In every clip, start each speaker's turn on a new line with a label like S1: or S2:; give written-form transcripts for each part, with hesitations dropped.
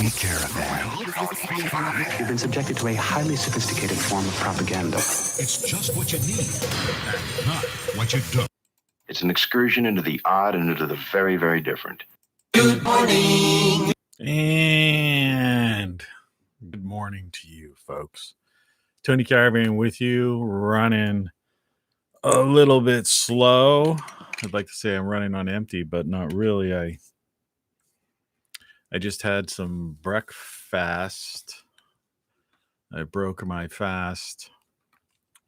S1: Tony Caravan. You've been subjected to a highly sophisticated form of propaganda.
S2: It's just what you need, and not what you don't.
S3: It's an excursion into the odd and into the very, very different.
S4: Good morning.
S5: And good morning to you, folks. Tony Caravan with you, running a little bit slow. I'd like to say I'm running on empty, but not really. I just had some breakfast. I broke my fast.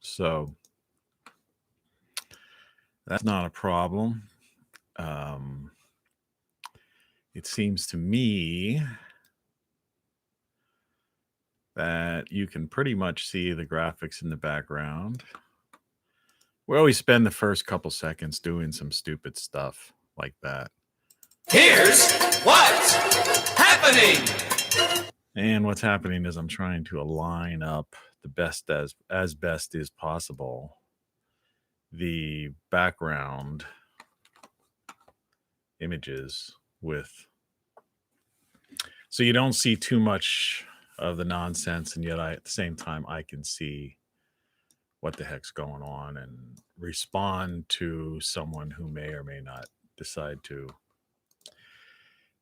S5: So that's not a problem. It seems to me that you can pretty much see the graphics in the background. We always spend the first couple seconds doing some stupid stuff like that.
S4: Here's what's happening.
S5: And what's happening is I'm trying to align up the best as best as possible the background images with, so you don't see too much of the nonsense, and yet at the same time I can see what the heck's going on and respond to someone who may or may not decide to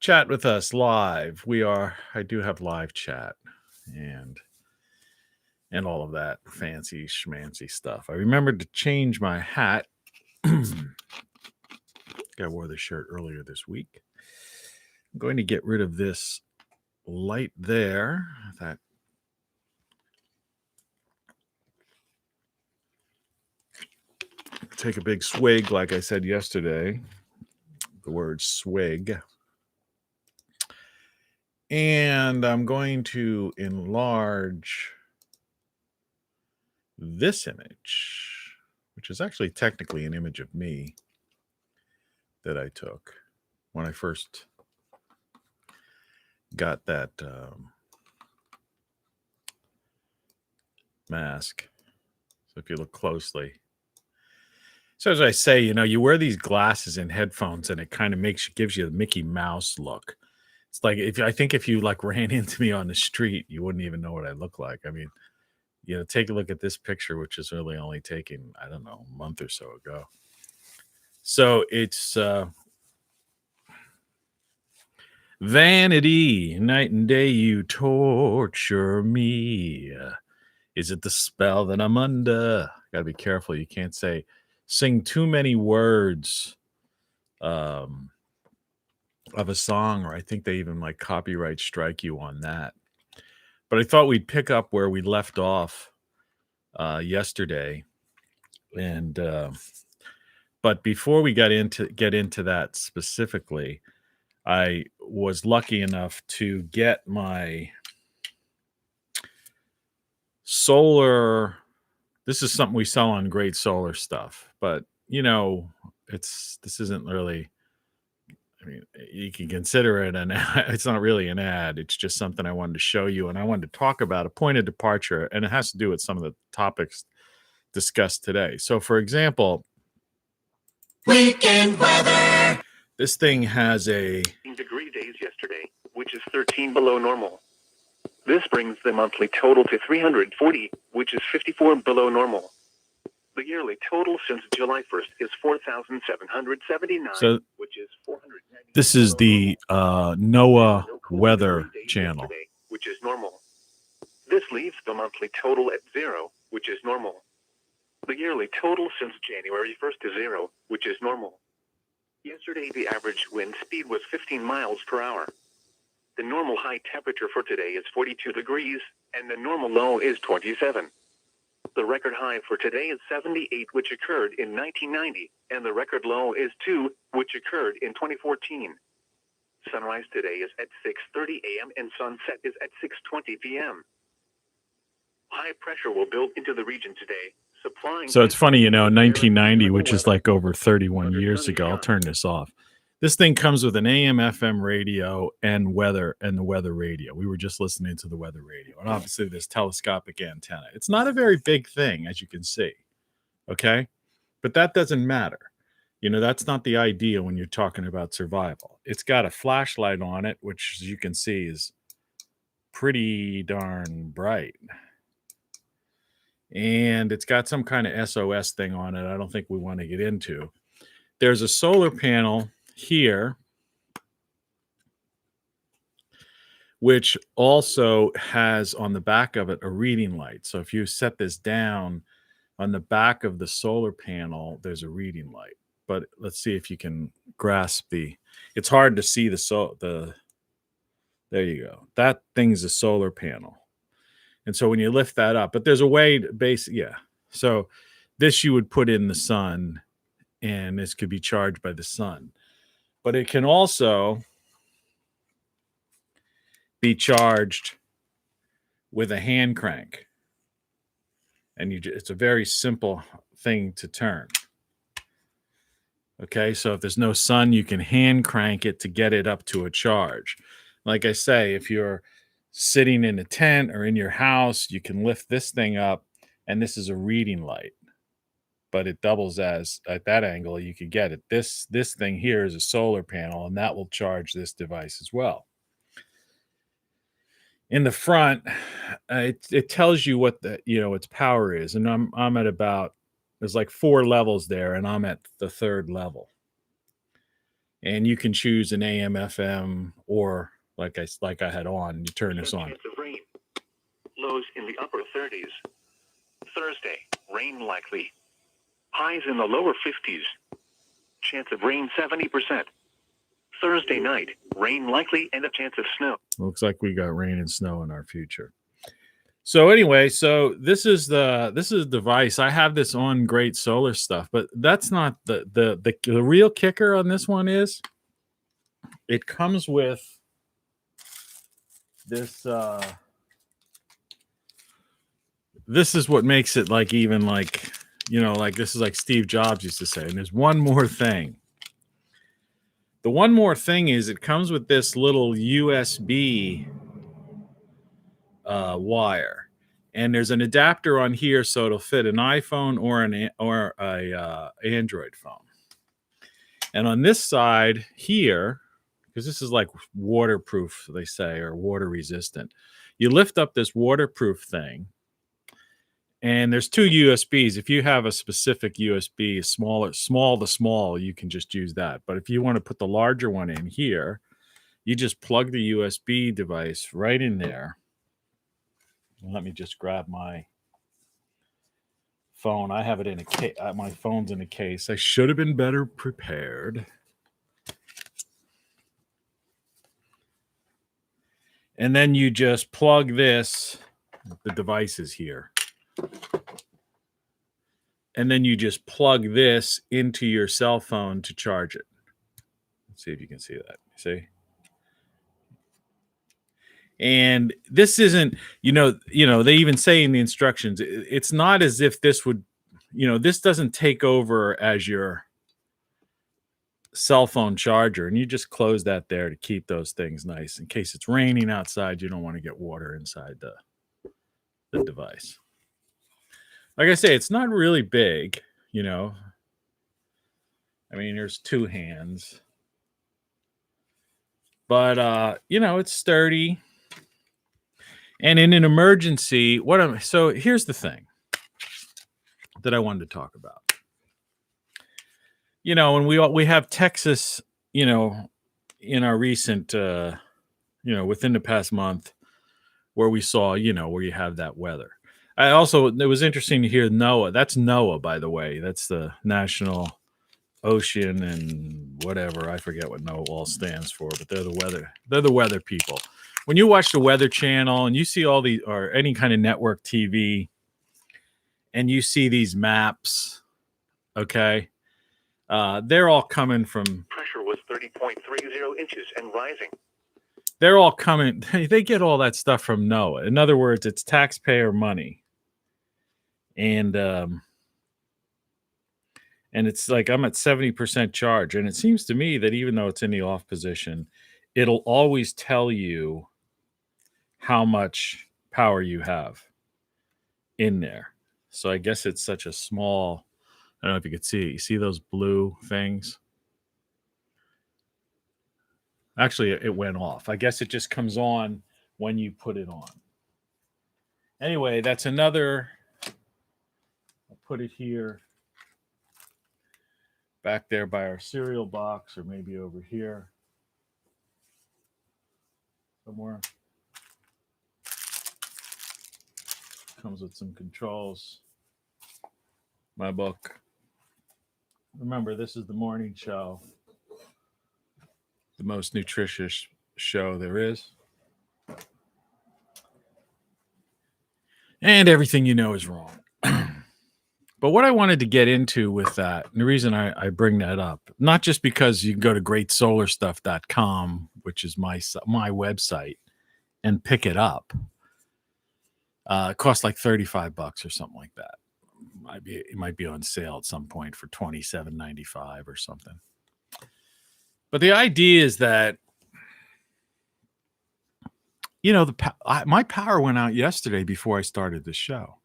S5: chat with us live. I do have live chat and all of that fancy schmancy stuff. I remembered to change my hat. I wore this shirt earlier this week. I'm going to get rid of this light there. Take a big swig, like I said yesterday. The word swig. And I'm going to enlarge this image, which is actually technically an image of me that I took when I first got that mask. So if you look closely. So as I say, you wear these glasses and headphones and it kind of gives you the Mickey Mouse look. It's like if you like ran into me on the street, you wouldn't even know what I look like. I mean, take a look at this picture, which is really only taken, I don't know, a month or so ago. So it's vanity, night and day you torture me. Is it the spell that I'm under? Gotta be careful. You can't sing too many words of a song, or I think they even like copyright strike you on that. But I thought we'd pick up where we left off yesterday, and but before we get into that specifically, I was lucky enough to get my solar. This is something we sell on Great Solar Stuff, but this isn't really. I mean, you can consider it an ad. It's not really an ad. It's just something I wanted to show you, and I wanted to talk about a point of departure, and it has to do with some of the topics discussed today. So, for example,
S4: Weekend weather.
S5: This thing has a
S6: degree days yesterday, which is 13 below normal. This brings the monthly total to 340, which is 54 below normal. The yearly total since July 1st is 4,779, which is 490.
S5: This is the NOAA Weather Channel,
S6: which is normal. This leaves the monthly total at 0, which is normal. The yearly total since January 1st is 0, which is normal. Yesterday, the average wind speed was 15 miles per hour. The normal high temperature for today is 42 degrees, and the normal low is 27. The record high for today is 78, which occurred in 1990, and the record low is 2, which occurred in 2014. Sunrise today is at 6:30 a.m. and sunset is at 6:20 p.m. High pressure will build into the region today, supplying.
S5: So it's funny, 1990, which is like over 31 years ago. I'll turn this off. This thing comes with an AM, FM radio and the weather radio. We were just listening to the weather radio. And obviously this telescopic antenna. It's not a very big thing, as you can see. Okay? But that doesn't matter. That's not the idea when you're talking about survival. It's got a flashlight on it, which, as you can see, is pretty darn bright. And it's got some kind of SOS thing on it. I don't think we want to get into. There's a solar panel here, which also has on the back of it a reading light. So if you set this down on the back of the solar panel, there's a reading light. But let's see if you can grasp it's hard to see there you go. That thing's a solar panel. And so when you lift that up, but there's a way to So this you would put in the sun, and this could be charged by the sun. But it can also be charged with a hand crank. And it's a very simple thing to turn. Okay, so if there's no sun, you can hand crank it to get it up to a charge. Like I say, if you're sitting in a tent or in your house, you can lift this thing up, and this is a reading light. But it doubles as, at that angle, you could get it. This thing here is a solar panel, and that will charge this device as well. In the front, it tells you what its power is, and I'm at about, there's like 4 levels there, and I'm at the 3rd level. And you can choose an AM, FM, or like I had on. You turn this on.
S6: Chance of rain. Lows in the upper 30s. Thursday, rain likely. Highs in the lower 50s. Chance of rain 70%. Thursday night, rain likely and a chance of snow.
S5: Looks like we got rain and snow in our future. So anyway, this is the device. I have this on Great Solar stuff, but that's not the real kicker on this one is it comes with this this is what makes it like even like this is like Steve Jobs used to say. And there's one more thing. The one more thing is it comes with this little USB wire, and there's an adapter on here so it'll fit an iPhone or a Android phone. And on this side here, because this is like waterproof, they say, or water resistant, you lift up this waterproof thing, and there's 2 USBs. If you have a specific USB, small to small, you can just use that. But if you want to put the larger one in here, you just plug the USB device right in there. Let me just grab my phone. I have it in a case. My phone's in a case. I should have been better prepared. And then you just plug this. The device is here. And then you just plug this into your cell phone to charge it. Let's see if you can see that. See? And this isn't, they even say in the instructions, it's not as if this would, this doesn't take over as your cell phone charger. And you just close that there to keep those things nice. In case it's raining outside, you don't want to get water inside the device. Like I say, it's not really big, I mean, there's 2 hands. But, it's sturdy. And in an emergency, so here's the thing that I wanted to talk about. When we have Texas, in our recent, within the past month, where we saw, where you have that weather. It was interesting to hear NOAA. That's NOAA, by the way. That's the National Ocean and whatever. I forget what NOAA all stands for, but they're the weather people. When you watch the Weather Channel and you see all these, or any kind of network TV, and you see these maps, okay, they're all coming from.
S6: Pressure was 30.30 inches and rising.
S5: They're all coming. They get all that stuff from NOAA. In other words, it's taxpayer money. And it's like I'm at 70% charge. And it seems to me that even though it's in the off position, it'll always tell you how much power you have in there. So I guess it's such a small, I don't know if you could see it. You see those blue things? Actually, it went off. I guess it just comes on when you put it on. Anyway, that's another. I'll put it here, back there by our cereal box, or maybe over here somewhere. Comes with some controls. My book. Remember, this is the morning show, the most nutritious show there is. And everything you know is wrong. But what I wanted to get into with that, and the reason I bring that up, not just because you can go to greatsolarstuff.com, which is my website, and pick it up. It costs like $35 or something like that. It might be on sale at some point for $27.95 or something. But the idea is that, you know, my power went out yesterday before I started the show.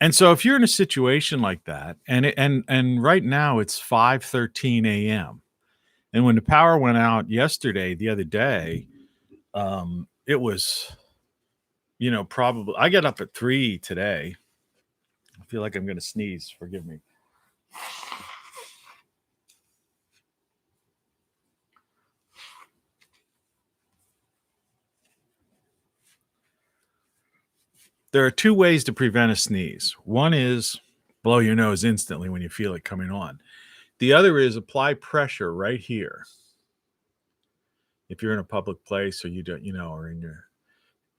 S5: And so if you're in a situation like that, and right now it's 5:13 a.m. And when the power went out yesterday, the other day, it was, you know, probably, I get up at 3 today. I feel like I'm going to sneeze. Forgive me. There are two ways to prevent a sneeze. One is blow your nose instantly when you feel it coming on. The other is apply pressure right here. If you're in a public place or you don't, you know, or in your,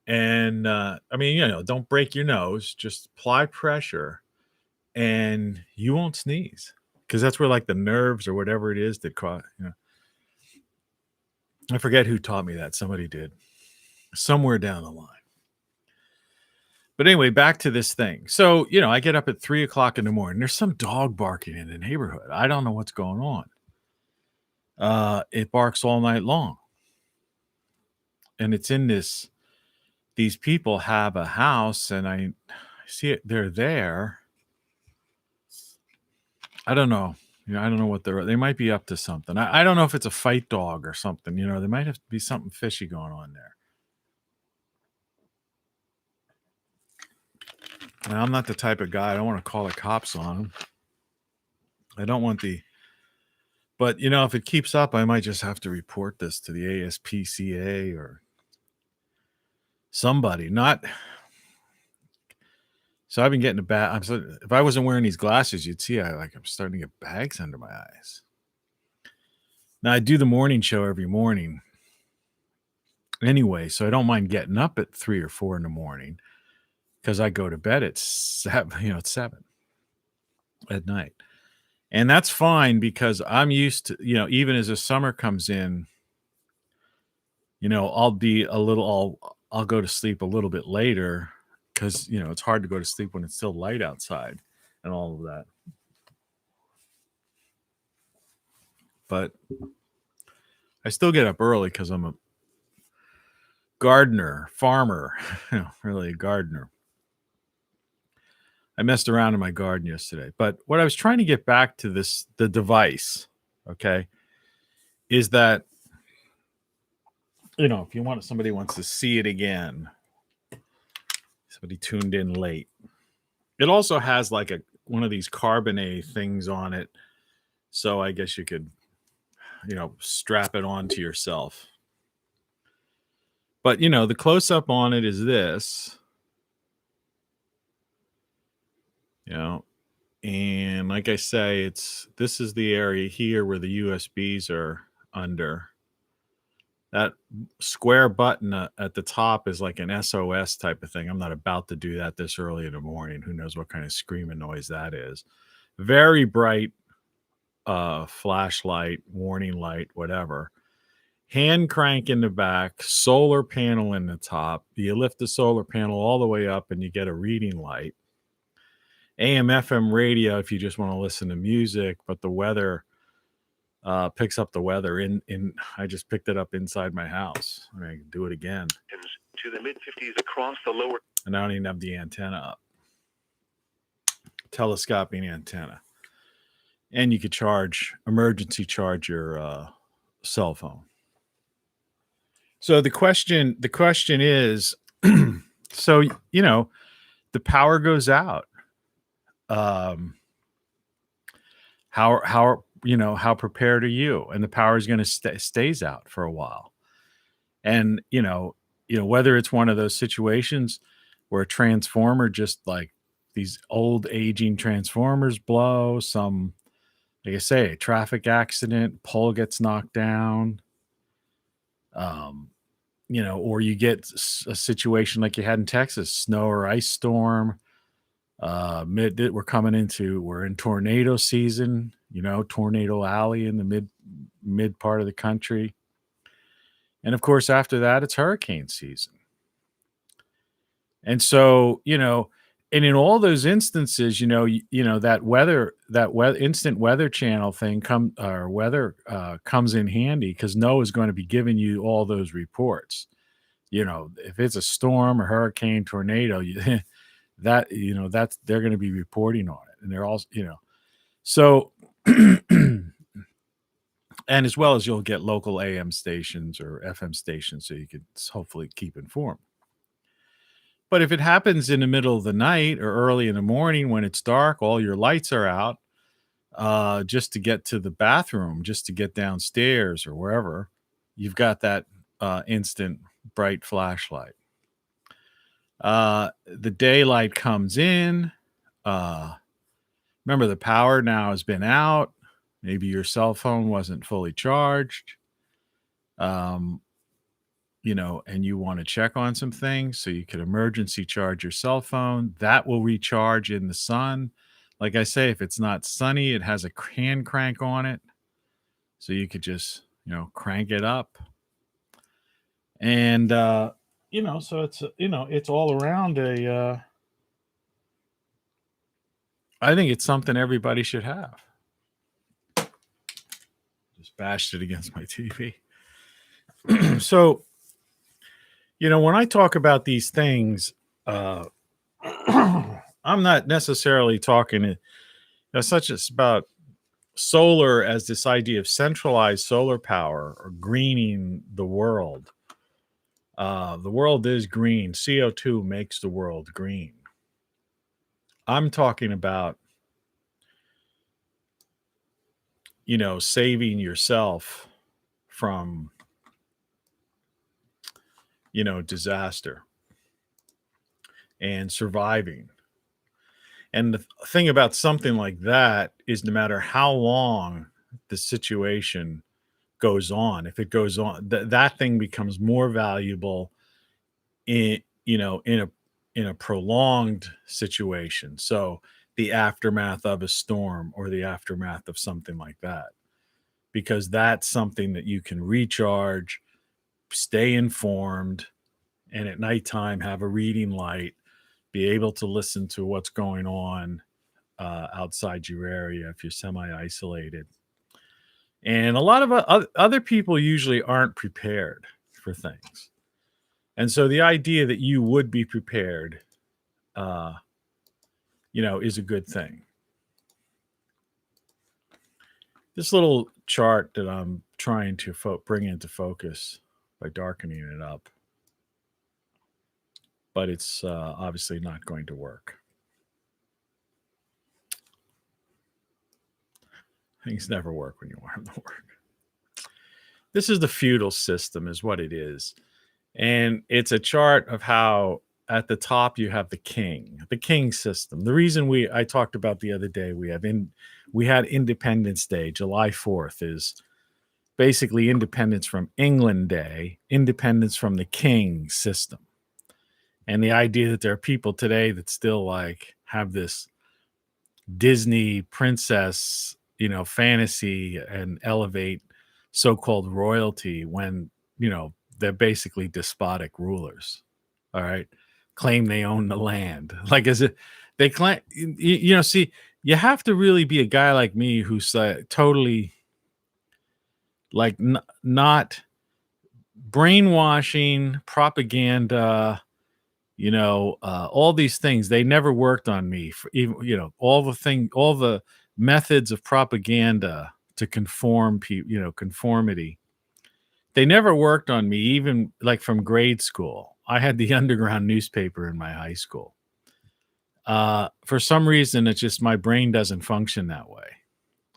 S5: and I mean, you know, don't break your nose, just apply pressure and you won't sneeze, because that's where like the nerves or whatever it is that cause, you know. I forget who taught me that. Somebody did somewhere down the line. But anyway, back to this thing. So, you know, I get up at 3 o'clock in the morning. There's some dog barking in the neighborhood. I don't know what's going on. It barks all night long. And it's in this, these people have a house, and I see it, they're there. I don't know. You know, I don't know what they might be up to something. I don't know if it's a fight dog or something. You know, there might have to be something fishy going on there. And I'm not the type of guy, I don't want to call the cops on them. I don't want but you know, if it keeps up, I might just have to report this to the ASPCA or somebody. So I've been getting if I wasn't wearing these glasses, you'd see I'm starting to get bags under my eyes. Now I do the morning show every morning anyway, so I don't mind getting up at 3 or 4 in the morning, because I go to bed at 7, you know, at 7 at night. And that's fine, because I'm used to, you know, even as the summer comes in, you know, I'll go to sleep a little bit later, because, you know, it's hard to go to sleep when it's still light outside and all of that. But I still get up early because I'm a farmer, you know, really a gardener. I messed around in my garden yesterday. But what I was trying to get back to the device, okay, is that, you know, if somebody wants to see it again, somebody tuned in late, it also has like one of these carbonate things on it. So I guess you could, you know, strap it onto yourself. But, you know, the close-up on it is this. You know, and like I say, this is the area here where the USBs are under. That square button at the top is like an SOS type of thing. I'm not about to do that this early in the morning. Who knows what kind of screaming noise that is. Very bright flashlight, warning light, whatever. Hand crank in the back, solar panel in the top. You lift the solar panel all the way up and you get a reading light. AM FM radio if you just want to listen to music, but the weather picks up the weather in I just picked it up inside my house. I mean, I can do it again.
S6: To the mid-50s across the lower.
S5: And I don't even have the antenna up. Telescoping antenna. And you could emergency charge your cell phone. So the question is, so the power goes out. Um, how prepared are you? And the power is going to stays out for a while. And whether it's one of those situations where a transformer, just like these old aging transformers, blow, some, like I say, a traffic accident, pole gets knocked down, um, or you get a situation like you had in Texas, snow or ice storm. We're in tornado season, Tornado Alley in the mid part of the country. And of course, after that, it's hurricane season. And so, and in all those instances, that instant weather channel thing comes in handy, because NOAA is going to be giving you all those reports. If it's a storm or hurricane, tornado, they're going to be reporting on it. And they're also, so, and as well as you'll get local AM stations or FM stations, so you could hopefully keep informed. But if it happens in the middle of the night or early in the morning when it's dark, all your lights are out, just to get to the bathroom, just to get downstairs or wherever, you've got that instant bright flashlight. The daylight comes in. Remember, the power now has been out. Maybe your cell phone wasn't fully charged. And you want to check on some things, so you could emergency charge your cell phone. That will recharge in the sun. Like I say, if it's not sunny, it has a hand crank on it, so you could just crank it up. And so it's all around I think it's something everybody should have. Just bashed it against my TV. So when I talk about these things, I'm not necessarily talking such as about solar as this idea of centralized solar power or greening the world. The world is green. CO2 makes the world green. I'm talking about, saving yourself from, disaster and surviving. And the thing about something like that is, no matter how long the situation goes on, if it goes on, that thing becomes more valuable in a prolonged situation. So the aftermath of a storm or the aftermath of something like that, because that's something that you can recharge, stay informed, and at nighttime have a reading light, be able to listen to what's going on outside your area if you're semi-isolated. And a lot of other people usually aren't prepared for things. And so the idea that you would be prepared, is a good thing. This little chart that I'm trying to bring into focus by darkening it up, but it's obviously not going to work. Things never work when you want them to work. This is the feudal system, is what it is. And it's a chart of how at the top you have the king system. The reason I talked about the other day, we had Independence Day, July 4th, is basically independence from England Day, independence from the king system. And the idea that there are people today that still have this Disney princess, fantasy, and elevate so-called royalty when, they're basically despotic rulers. All right. Claim they own the land. They claim, see, you have to really be a guy like me who's totally not brainwashing, propaganda, all these things. They never worked on me. For even, all the methods of propaganda to conform people, conformity, they never worked on me, even like from grade school. I had the underground newspaper in my high school. For some reason, it's just my brain doesn't function that way.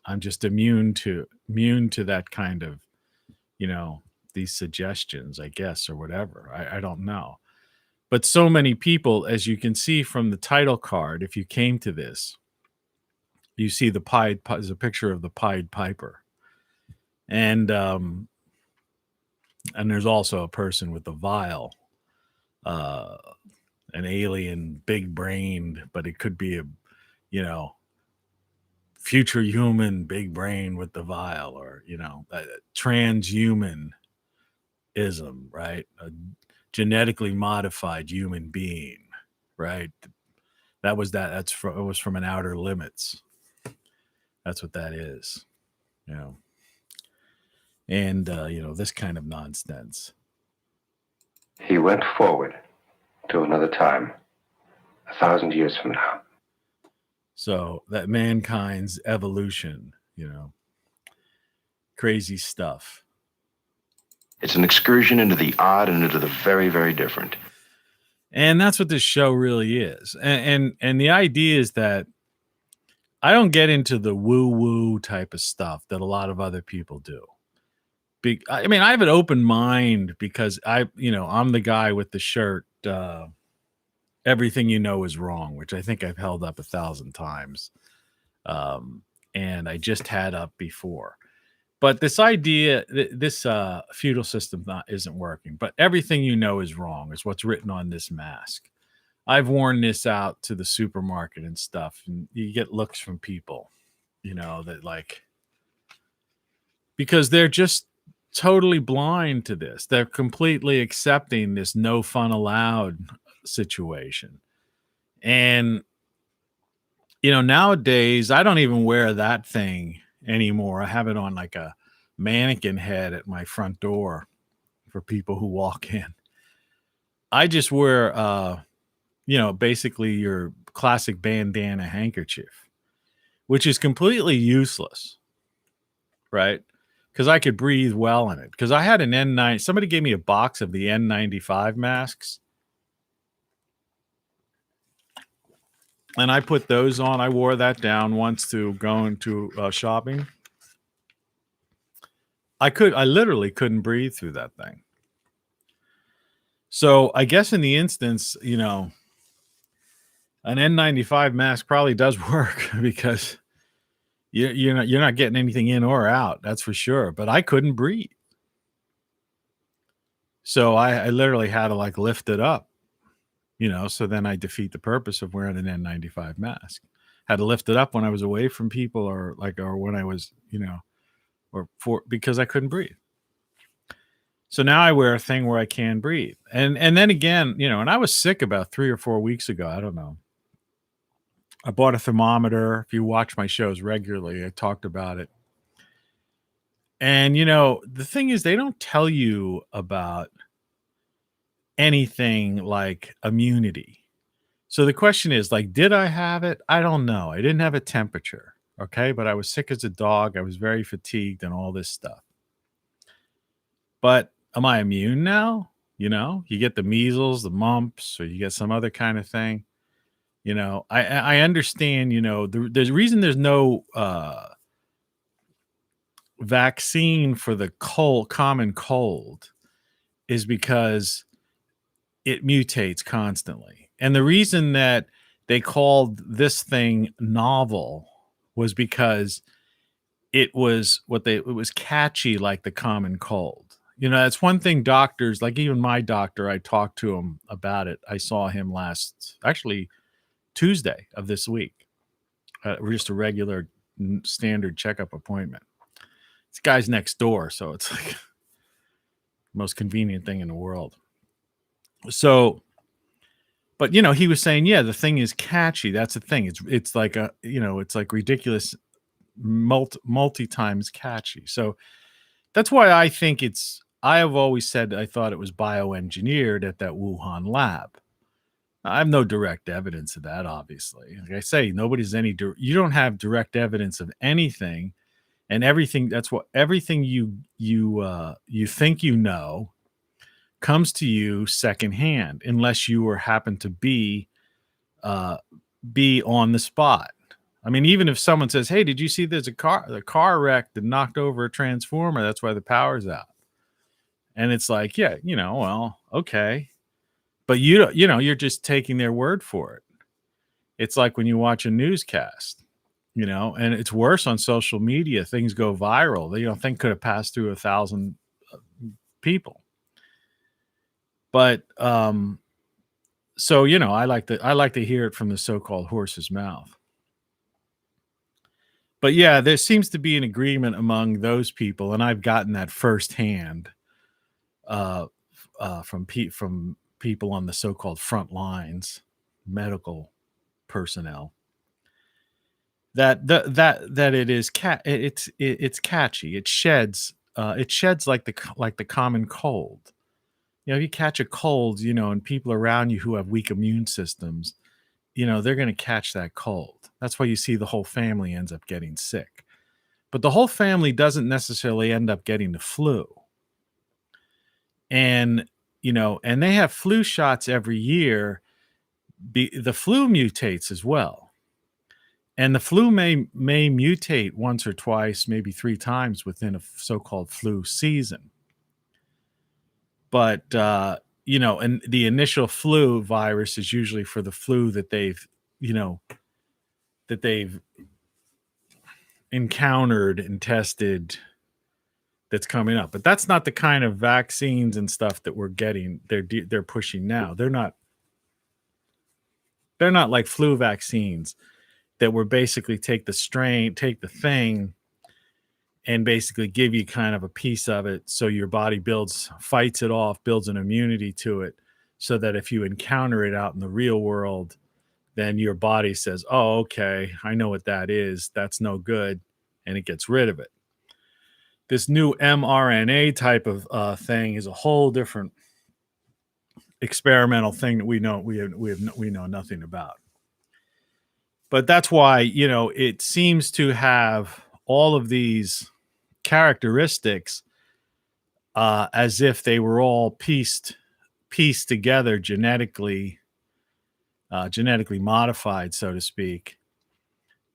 S5: I'm just immune to that kind of, you know, these suggestions, I guess, or whatever. I don't know. But so many people, as you can see from the title card, if you came to this, you see there's a picture of the Pied Piper. And there's also a person with a vial, an alien, big brained, but it could be a, you know, future human, big brain with the vial, or, you know, transhumanism, right? A genetically modified human being, right? It was from an Outer Limits. That's what that is, you know. And, you know, this kind of nonsense.
S7: He went forward to another time, 1,000 years from now.
S5: So that mankind's evolution, you know, crazy stuff.
S3: It's an excursion into the odd and into the very, very different.
S5: And that's what this show really is. And the idea is that I don't get into the woo-woo type of stuff that a lot of other people do. I mean, I have an open mind because I'm the guy with the shirt, everything you know is wrong, which I think I've held up 1,000 times. And I just had up before. But this idea, this feudal system isn't working. But everything you know is wrong is what's written on this mask. I've worn this out to the supermarket and stuff, and you get looks from people, you know, that like, because they're just totally blind to this. They're completely accepting this no fun allowed situation. And, you know, nowadays, I don't even wear that thing anymore. I have it on like a mannequin head at my front door for people who walk in. I just wear, you know, basically your classic bandana handkerchief, which is completely useless, right? Because I could breathe well in it. Because I had an N9. Somebody gave me a box of the N95 masks. And I put those on. I wore that down once to go into shopping. I literally couldn't breathe through that thing. So I guess in the instance, you know, an N95 mask probably does work because you're not getting anything in or out. That's for sure. But I couldn't breathe. So I literally had to like lift it up, you know, so then I defeat the purpose of wearing an N95 mask. Had to lift it up when I was away from people or when I was, you know, because I couldn't breathe. So now I wear a thing where I can breathe. And then again, you know, and I was sick about 3 or 4 weeks ago. I don't know. I bought a thermometer. If you watch my shows regularly, I talked about it. And, you know, the thing is, they don't tell you about anything like immunity. So the question is, like, did I have it? I don't know. I didn't have a temperature. Okay. But I was sick as a dog. I was very fatigued and all this stuff. But am I immune now? You know, you get the measles, the mumps, or you get some other kind of thing. You know, I understand, you know, the reason there's no vaccine for the common cold is because it mutates constantly. And the reason that they called this thing novel was because it was catchy like the common cold. You know, that's one thing doctors, like even my doctor, I talked to him about it. I saw him actually Tuesday of this week, just a regular standard checkup appointment. This guy's next door, so it's like the most convenient thing in the world. So, but you know, he was saying, yeah, the thing is catchy. That's the thing. It's like it's like ridiculous, multi times catchy. So that's why I think I have always said I thought it was bioengineered at that Wuhan lab. I have no direct evidence of that, obviously. Like I say, you don't have direct evidence of anything and everything you think you know comes to you secondhand, unless you or happen to uh, be on the spot. I mean, even if someone says, "Hey, did you see there's a car wreck that knocked over a transformer? That's why the power's out." And it's like, yeah, well, okay, but you're just taking their word for it. It's like when you watch a newscast, and it's worse on social media. Things go viral. Thing could have passed through 1,000 people. But so I like to hear it from the so-called horse's mouth. But yeah, there seems to be an agreement among those people, and I've gotten that firsthand uh, from people on the so-called front lines, medical personnel, that it's catchy. It sheds like the common cold. If you catch a cold, and people around you who have weak immune systems, they're going to catch that cold. That's why you see the whole family ends up getting sick. But the whole family doesn't necessarily end up getting the flu. And, and they have flu shots every year. The flu mutates as well. And the flu may mutate once or twice, maybe 3 times within a so-called flu season. But, and the initial flu virus is usually for the flu that they've encountered and tested that's coming up. But that's not the kind of vaccines and stuff that we're getting. They're pushing now. They're not like flu vaccines that were basically take the thing and basically give you kind of a piece of it, so your body fights it off, builds an immunity to it, so that if you encounter it out in the real world, then your body says, "Oh, okay, I know what that is. That's no good," and it gets rid of it. This new mRNA type of thing is a whole different experimental thing that we know nothing about. But that's why, it seems to have all of these characteristics as if they were all pieced together genetically modified, so to speak.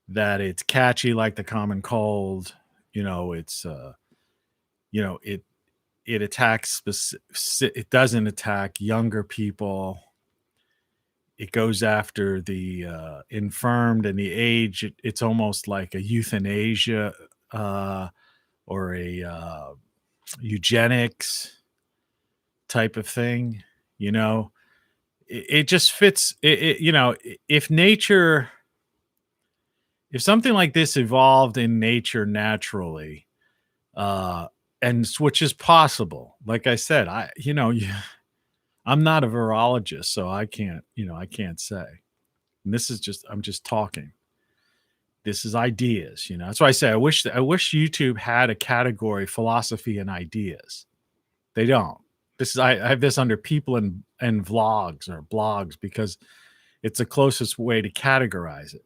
S5: That it's catchy like the common cold. It's it attacks it doesn't attack younger people. It goes after the infirmed and the aged. It's almost like a euthanasia or a eugenics type of thing. It just fits. If something like this evolved in nature naturally, and which is possible, like I said, I'm not a virologist, so I can't say. And I'm just talking. This is ideas, That's why I say I wish YouTube had a category, philosophy and ideas. They don't. I have this under people and vlogs or blogs, because it's the closest way to categorize it.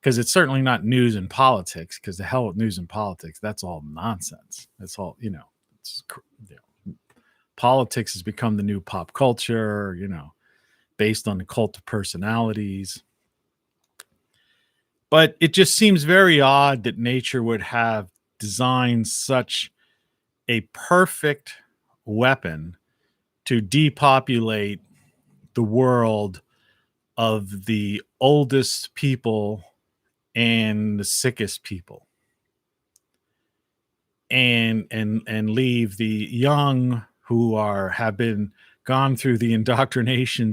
S5: Because it's certainly not news and politics, because the hell with news and politics, that's all nonsense. That's all, politics has become the new pop culture, based on the cult of personalities. But it just seems very odd that nature would have designed such a perfect weapon to depopulate the world of the oldest people and the sickest people, and leave the young who have been gone through the indoctrination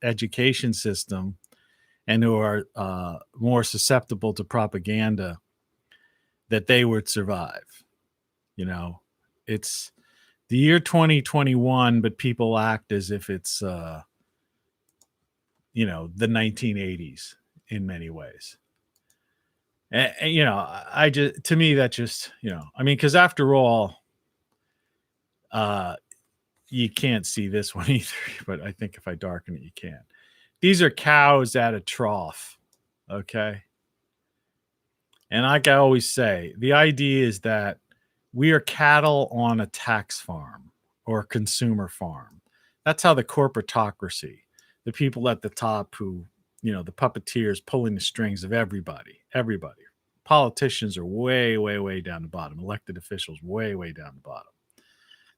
S5: education system, and who are more susceptible to propaganda, that they would survive. It's the year 2021, but people act as if it's the 1980s in many ways. And to me, that just, because after all, you can't see this one either, but I think if I darken it, you can. These are cows at a trough. Okay. And like I always say, the idea is that we are cattle on a tax farm or a consumer farm. That's how the corporatocracy, the people at the top who, the puppeteers pulling the strings of everybody. Politicians are way, way, way down the bottom. Elected officials, way, way down the bottom.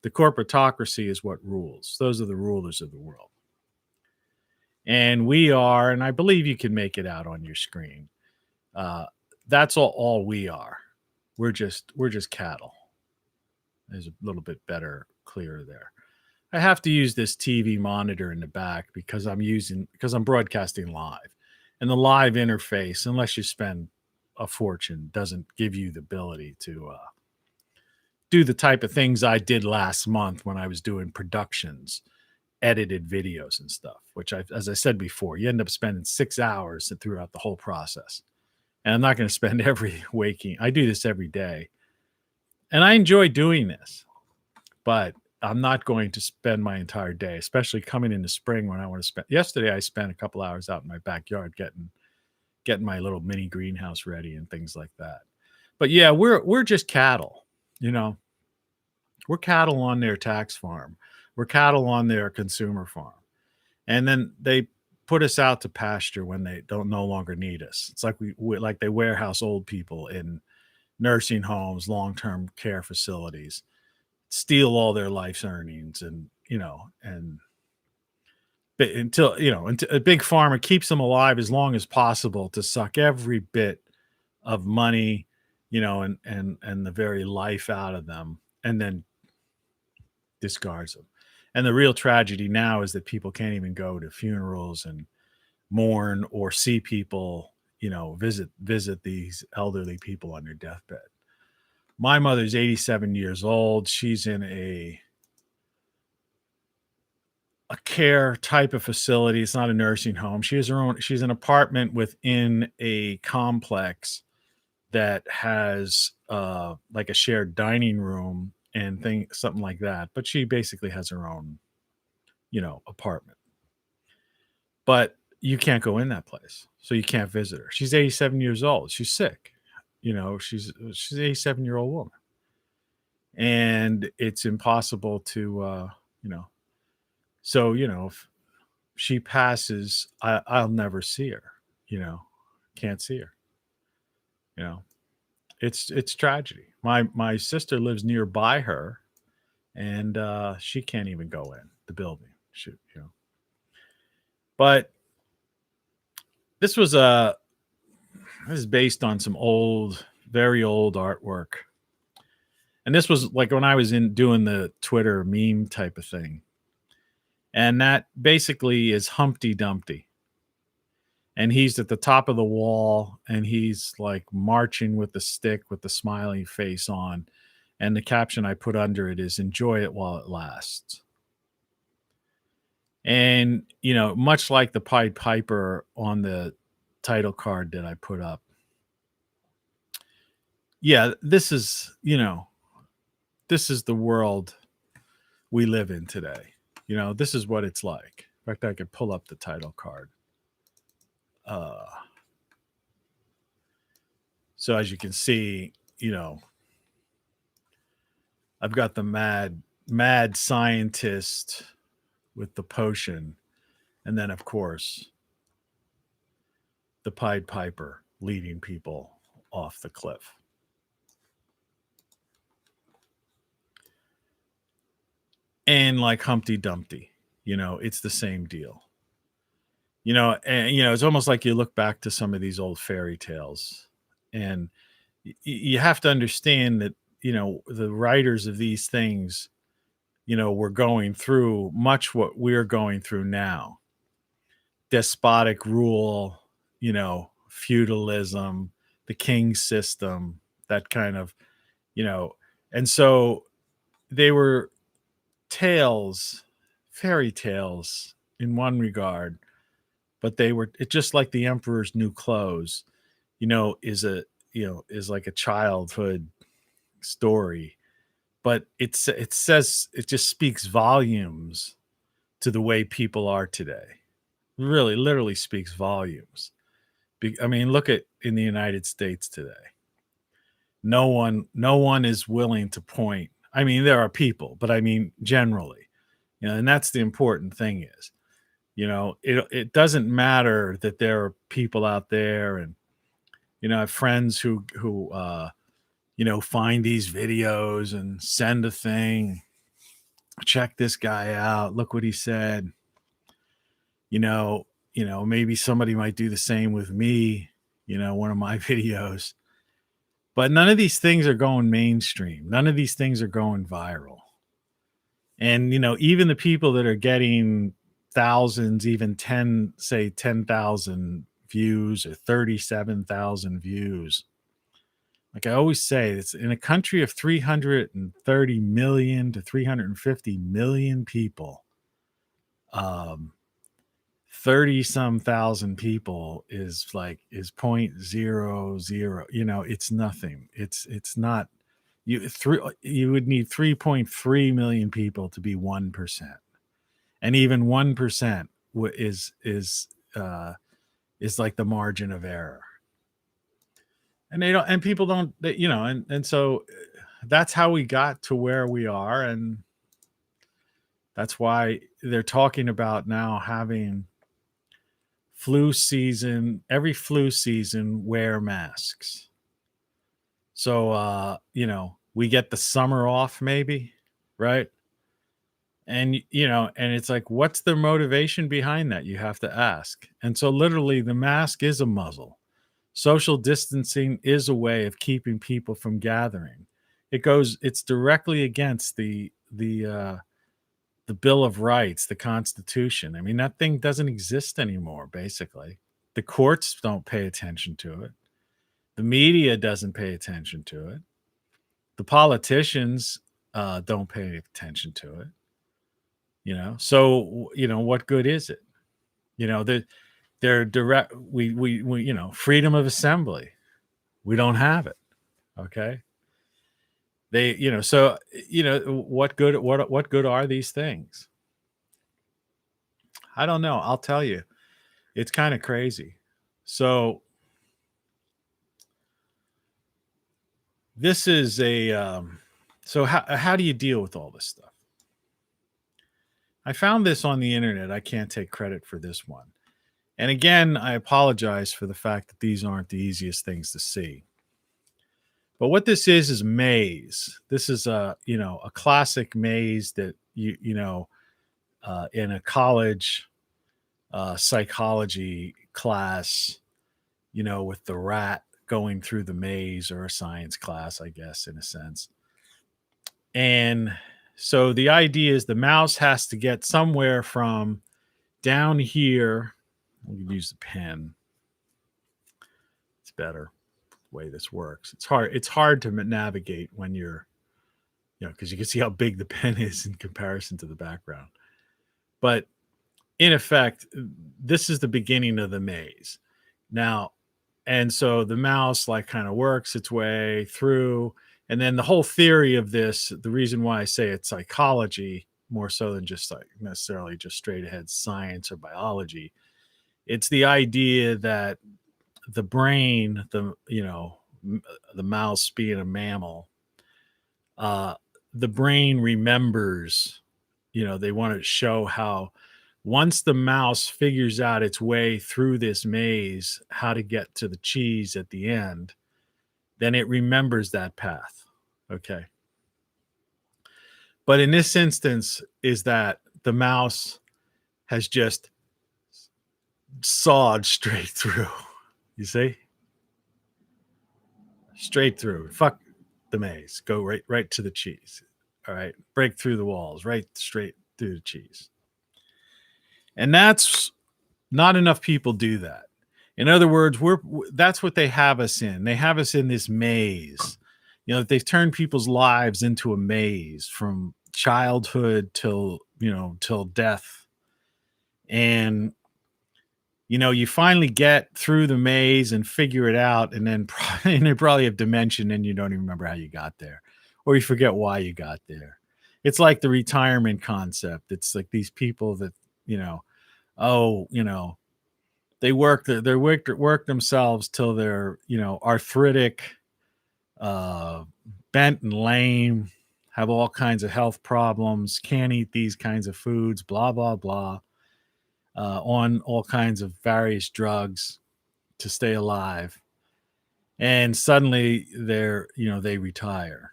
S5: The corporatocracy is what rules. Those are the rulers of the world. And we are, and I believe you can make it out on your screen. That's all we are. We're just cattle. There's a little bit better, clearer there. I have to use this TV monitor in the back because I'm broadcasting live. And the live interface, unless you spend a fortune, doesn't give you the ability to do the type of things I did last month when I was doing productions, edited videos and stuff, which as I said before, you end up spending 6 hours throughout the whole process. And I'm not going to spend I do this every day. And I enjoy doing this, but I'm not going to spend my entire day, especially coming into spring when I want to spend. Yesterday, I spent a couple hours out in my backyard getting my little mini greenhouse ready and things like that. But yeah, we're just cattle, We're cattle on their tax farm. We're cattle on their consumer farm. And then they put us out to pasture when they don't no longer need us. It's like like they warehouse old people in nursing homes, long-term care facilities, steal all their life's earnings, and until a big pharma keeps them alive as long as possible to suck every bit of money, and the very life out of them, and then discards them. And the real tragedy now is that people can't even go to funerals and mourn or see people, visit these elderly people on their deathbed. My mother's 87 years old. She's in a care type of facility. It's not a nursing home. She has her own. She's an apartment within a complex that has like a shared dining room and something like that. But she basically has her own, apartment. But you can't go in that place, so you can't visit her. She's 87 years old. She's sick. She's an 87-year-old woman, and it's impossible to, So if she passes, I'll never see her. Can't see her. It's tragedy. My sister lives nearby her, and she can't even go in the building. But this is based on some very old artwork, and this was like when I was doing the Twitter meme type of thing. And that basically is Humpty Dumpty. And he's at the top of the wall and he's like marching with the stick with the smiley face on. And the caption I put under it is "Enjoy it while it lasts." And, much like the Pied Piper on the title card that I put up. Yeah, this is the world we live in today. This is what it's like. In fact, I could pull up the title card. So as you can see, I've got the mad scientist with the potion. And then, of course, the Pied Piper leading people off the cliff. And like Humpty Dumpty, it's the same deal. And it's almost like you look back to some of these old fairy tales, and you have to understand that the writers of these things, were going through much what we're going through now. Despotic rule, feudalism, the king system, that kind of, and so they were fairy tales in one regard, but it's just like the emperor's new clothes, is like a childhood story, but it just speaks volumes to the way people are today. Really, literally speaks volumes. I mean, look at in the United States today. no one is willing to point. I mean, there are people, but I mean generally, and that's the important thing is, it doesn't matter that there are people out there, and I have friends who find these videos and send a thing. Check this guy out. Look what he said. Maybe somebody might do the same with me, one of my videos. But none of these things are going mainstream. None of these things are going viral. And, even the people that are getting thousands, even 10,000 views or 37,000 views. Like I always say, it's in a country of 330 million to 350 million people. 30 some thousand people is 0.00, it's nothing. It's not. You would need 3.3 million people to be 1%, and even 1% is like the margin of error. And they don't, and people don't, and so that's how we got to where we are, and that's why they're talking about now having every flu season, wear masks. So, we get the summer off maybe, right? And, and it's like, what's the motivation behind that? You have to ask. And so literally the mask is a muzzle. Social distancing is a way of keeping people from gathering. It's directly against the Bill of Rights, the Constitution. I mean, that thing doesn't exist anymore, basically. The courts don't pay attention to it. The media doesn't pay attention to it. The politicians don't pay attention to it. So, what good is it? They're direct. We freedom of assembly. We don't have it. Okay. So, what good are these things? I don't know. I'll tell you, it's kind of crazy. So this is so how do you deal with all this stuff? I found this on the internet. I can't take credit for this one. And again, I apologize for the fact that these aren't the easiest things to see. But what this is maze. This is a classic maze that in a college psychology class, with the rat going through the maze, or a science class, I guess, in a sense. And so the idea is the mouse has to get somewhere from down here. We can use the pen. It's better the way this works. It's hard to navigate when you're, because you can see how big the pen is in comparison to the background. But in effect, this is the beginning of the maze. Now, and so the mouse kind of works its way through. And then the whole theory of this, the reason why I say it's psychology more so than just necessarily just straight ahead science or biology, it's the idea that the brain, the mouse being a mammal, the brain remembers, they want to show how once the mouse figures out its way through this maze, how to get to the cheese at the end, then it remembers that path. Okay. But in this instance is that the mouse has just sawed straight through. You see? Straight through. Fuck the maze. Go right to the cheese. All right. Break through the walls, right straight through the cheese. And that's not enough people do that. In other words, that's what they have us in. They have us in this maze. They've turned people's lives into a maze from childhood till death. And you finally get through the maze and figure it out, and then you probably have dementia and you don't even remember how you got there, or you forget why you got there. It's like the retirement concept. It's like these people that, they work themselves till they're, arthritic, bent and lame, have all kinds of health problems, can't eat these kinds of foods, blah, blah, blah, on all kinds of various drugs to stay alive. And suddenly they retire.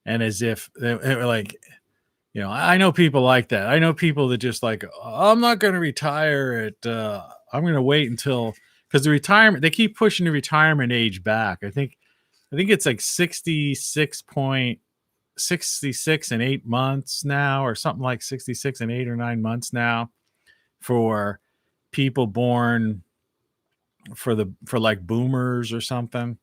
S5: And as if they're like, I know people like that. I know people that just like, I'm not going to retire I'm going to wait until, because they keep pushing the retirement age back. I think it's like 66 and 8 months now, or something like 66 and 8 or 9 months now for people born for like boomers or something.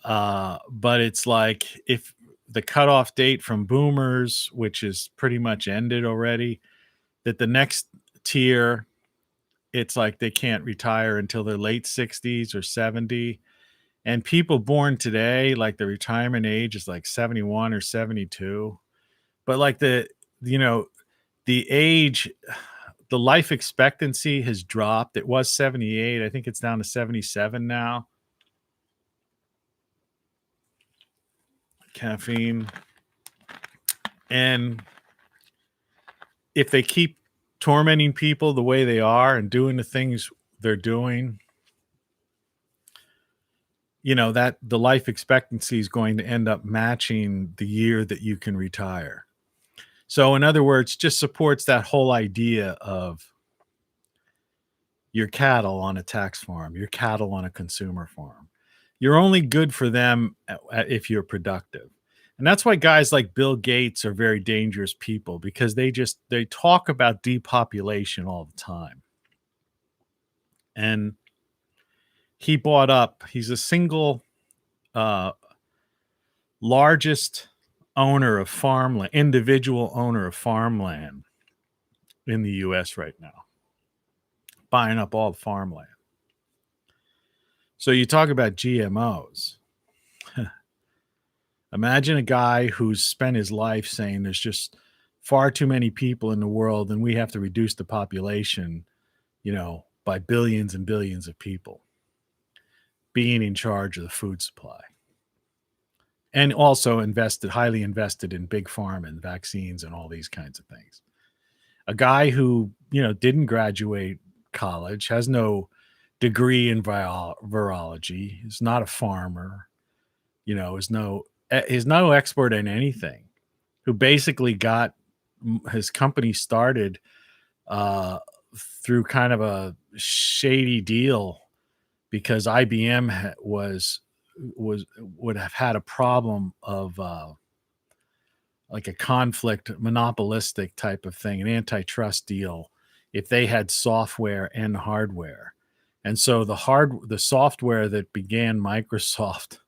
S5: But it's like, if the cutoff date from boomers, which is pretty much ended already, that the next tier, it's like they can't retire until their late 60s or 70. And people born today, like the retirement age is like 71 or 72. But like the age, the life expectancy has dropped. It was 78. I think it's down to 77 now. Caffeine. And if they keep tormenting people the way they are and doing the things they're doing, that the life expectancy is going to end up matching the year that you can retire. So in other words, just supports that whole idea of your cattle on a tax farm, your cattle on a consumer farm. You're only good for them if you're productive. And that's why guys like Bill Gates are very dangerous people, because they talk about depopulation all the time. And he's a single largest owner of farmland, individual owner of farmland in the US right now, buying up all the farmland. So you talk about GMOs. Imagine a guy who's spent his life saying there's just far too many people in the world and we have to reduce the population, by billions and billions of people, being in charge of the food supply. And also highly invested in big pharma and vaccines and all these kinds of things. A guy who, didn't graduate college, has no degree in virology, is not a farmer, is no expert in anything, who basically got his company started through kind of a shady deal, because IBM would have had a problem of like a conflict, monopolistic type of thing, an antitrust deal, if they had software and hardware. And so the software that began Microsoft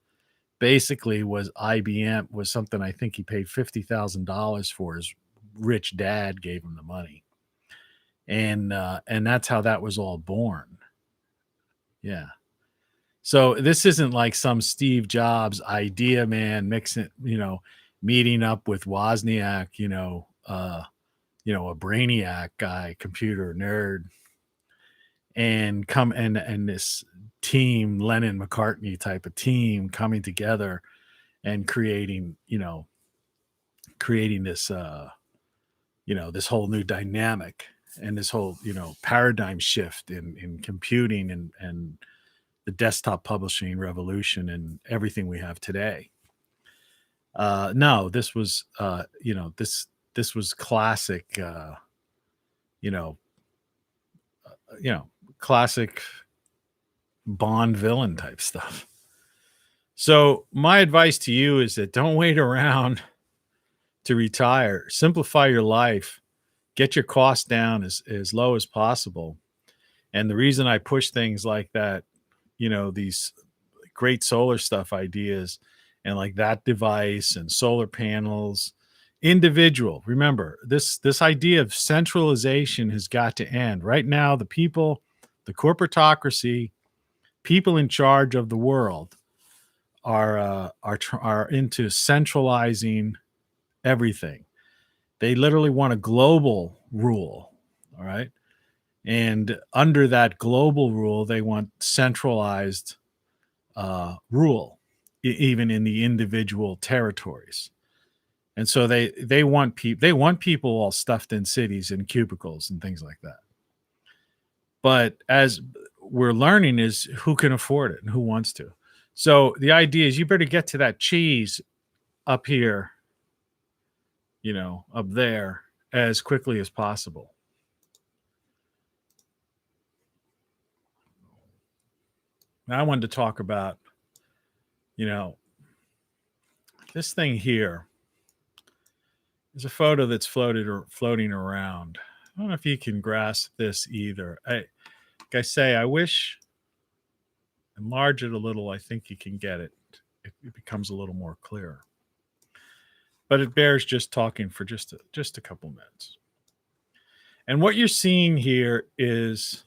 S5: basically was IBM, was something I think he paid $50,000 for. His rich dad gave him the money. And that's how that was all born. Yeah. So this isn't like some Steve Jobs idea, man, mixing, meeting up with Wozniak, a brainiac guy, computer nerd, and and this team, Lennon McCartney type of team, coming together and creating this, this whole new dynamic and this whole, paradigm shift in computing and the desktop publishing revolution and everything we have today. No, this was, this was classic, classic Bond villain type stuff. So my advice to you is that don't wait around to retire. Simplify your life. Get your costs down as low as possible. And the reason I push things like that, these great solar stuff ideas and like that device and solar panels, individual. Remember, this idea of centralization has got to end. Right now, the people, the corporatocracy, people in charge of the world are into centralizing everything. They literally want a global rule. All right. And under that global rule, they want centralized rule even in the individual territories. And so they want people all stuffed in cities and cubicles and things like that. But as we're learning is who can afford it and who wants to. So the idea is you better get to that cheese up here, up there as quickly as possible. Now I wanted to talk about, this thing here. There's a photo that's floating around. I don't know if you can grasp this either. Like I say, I wish enlarge it a little. I think you can get it. It becomes a little more clear. But it bears just talking for just a couple minutes. And what you're seeing here is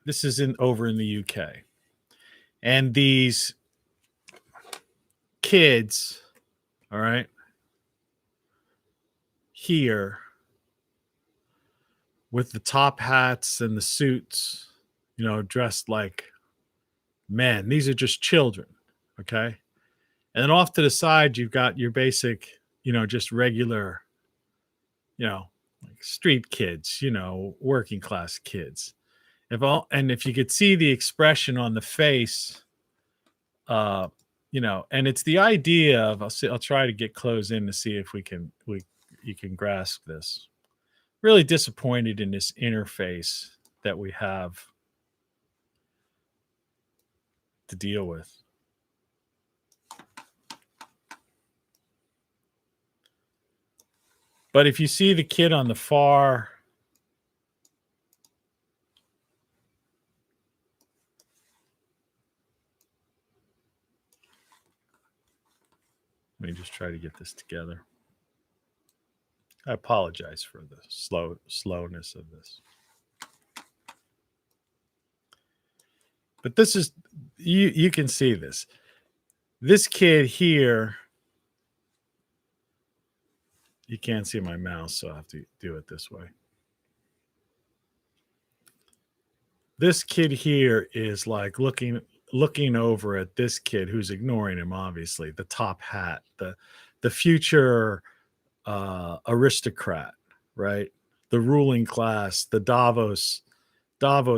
S5: this is over in the UK. And these kids, all right, here with the top hats and the suits, dressed like men. These are just children, okay? And then off to the side, you've got your basic, just regular, like street kids, working class kids. If you could see the expression on the face, and it's the idea of I'll try to get close in to see if you can grasp this. Really disappointed in this interface that we have to deal with. But if you see the kid on the far, let me just try to get this together. I apologize for the slowness of this. But this is, you can see this. This kid here, you can't see my mouse, so I have to do it this way. This kid here is like looking over at this kid who's ignoring him, obviously, the top hat, the future aristocrat, right? The ruling class, the Davos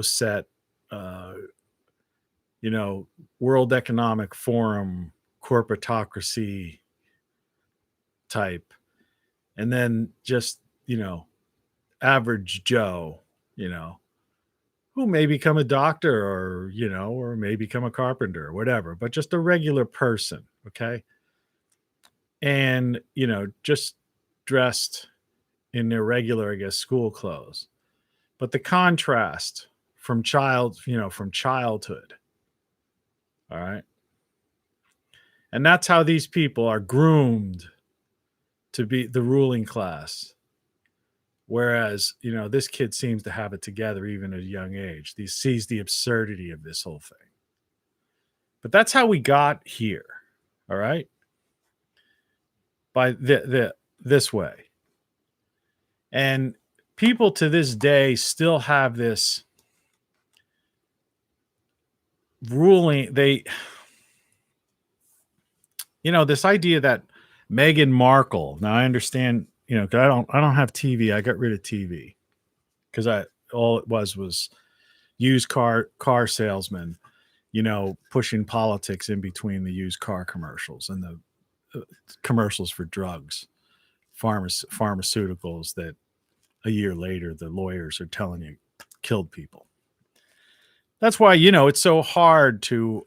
S5: set, World Economic Forum, corporatocracy type. And then just, average Joe, who may become a doctor or may become a carpenter or whatever, but just a regular person. Okay. And, just dressed in their regular, I guess, school clothes. But the contrast from childhood. All right. And that's how these people are groomed to be the ruling class. Whereas, this kid seems to have it together even at a young age. He sees the absurdity of this whole thing. But that's how we got here. All right. By this way. And people to this day still have this ruling. This idea that Meghan Markle. Now I understand, 'cause I don't have TV. I got rid of TV because all it was used car salesmen, pushing politics in between the used car commercials and the commercials for drugs, pharmaceuticals that a year later the lawyers are telling you killed people. That's why, it's so hard to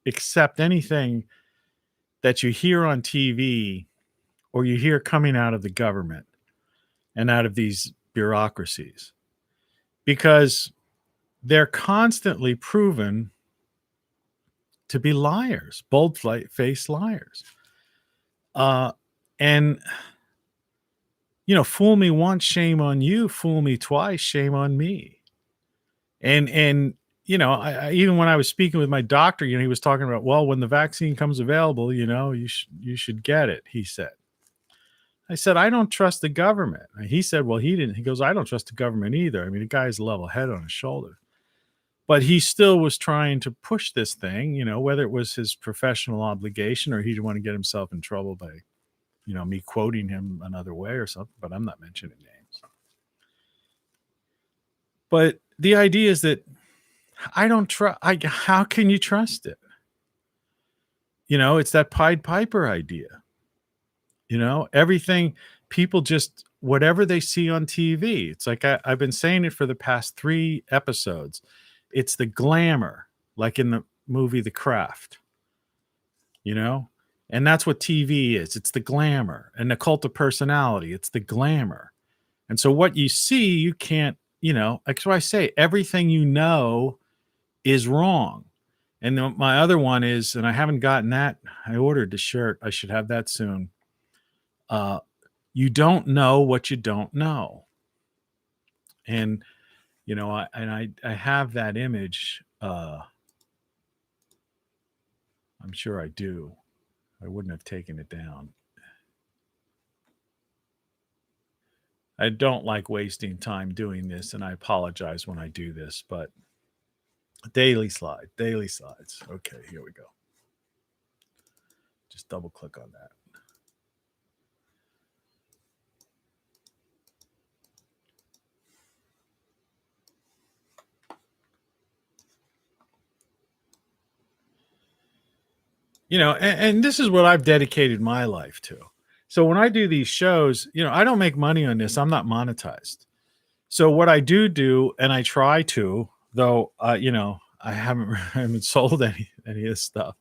S5: accept anything that you hear on TV or you hear coming out of the government and out of these bureaucracies, because they're constantly proven to be liars, bold-faced liars. And, fool me once, shame on you. Fool me twice, shame on me. And I even when I was speaking with my doctor, he was talking about, well, when the vaccine comes available, you should get it, he said. I said, I don't trust the government. He said, well, he didn't. He goes, I don't trust the government either. I mean, the guy's a level head on his shoulder. but he still was trying to push this thing, whether it was his professional obligation or he didn't want to get himself in trouble by, me quoting him another way or something, but I'm not mentioning names. But the idea is that I don't trust. How can you trust it? It's that Pied Piper idea. Everything, people just, whatever they see on TV. It's like I've been saying it for the past 3 episodes. It's the glamour, like in the movie The Craft. And that's what TV is. It's the glamour. And the cult of personality, it's the glamour. And so what you see, you can't, like so I say, everything is wrong. And my other one is, and I haven't gotten that. I ordered the shirt. I should have that soon. You don't know what you don't know. And, I have that image. I'm sure I do. I wouldn't have taken it down. I don't like wasting time doing this, and I apologize when I do this, but daily slides. Okay, here we go. Just double click on that. And this is what I've dedicated my life to. So when I do these shows, I don't make money on this. I'm not monetized. So what I do, and I try to, though, I haven't sold any of this stuff,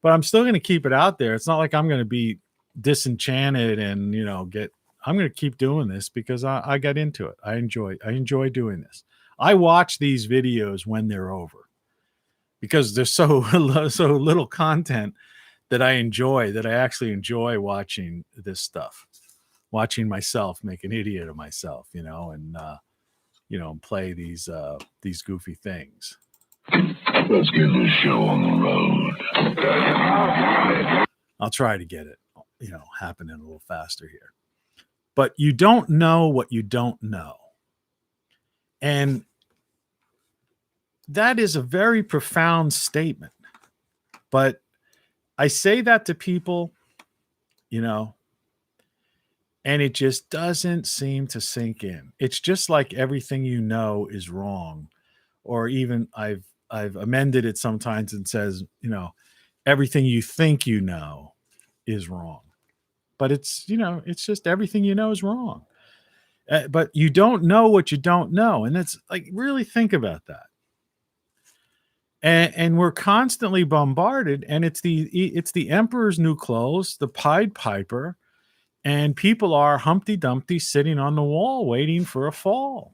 S5: but I'm still going to keep it out there. It's not like I'm going to be disenchanted and, I'm going to keep doing this because I got into it. I enjoy doing this. I watch these videos when they're over because there's so little content that I actually enjoy watching this stuff, watching myself make an idiot of myself, and play these goofy things.
S2: Let's get this show on the road.
S5: I'll try to get it, happening a little faster here. But you don't know what you don't know. And that is a very profound statement. But I say that to people, and it just doesn't seem to sink in. It's just like everything is wrong. Or even I've amended it sometimes and says, everything you think is wrong. But it's just everything is wrong. But you don't know what you don't know. And it's like, really think about that. And we're constantly bombarded, and it's the emperor's new clothes, the Pied Piper, and people are Humpty Dumpty sitting on the wall waiting for a fall.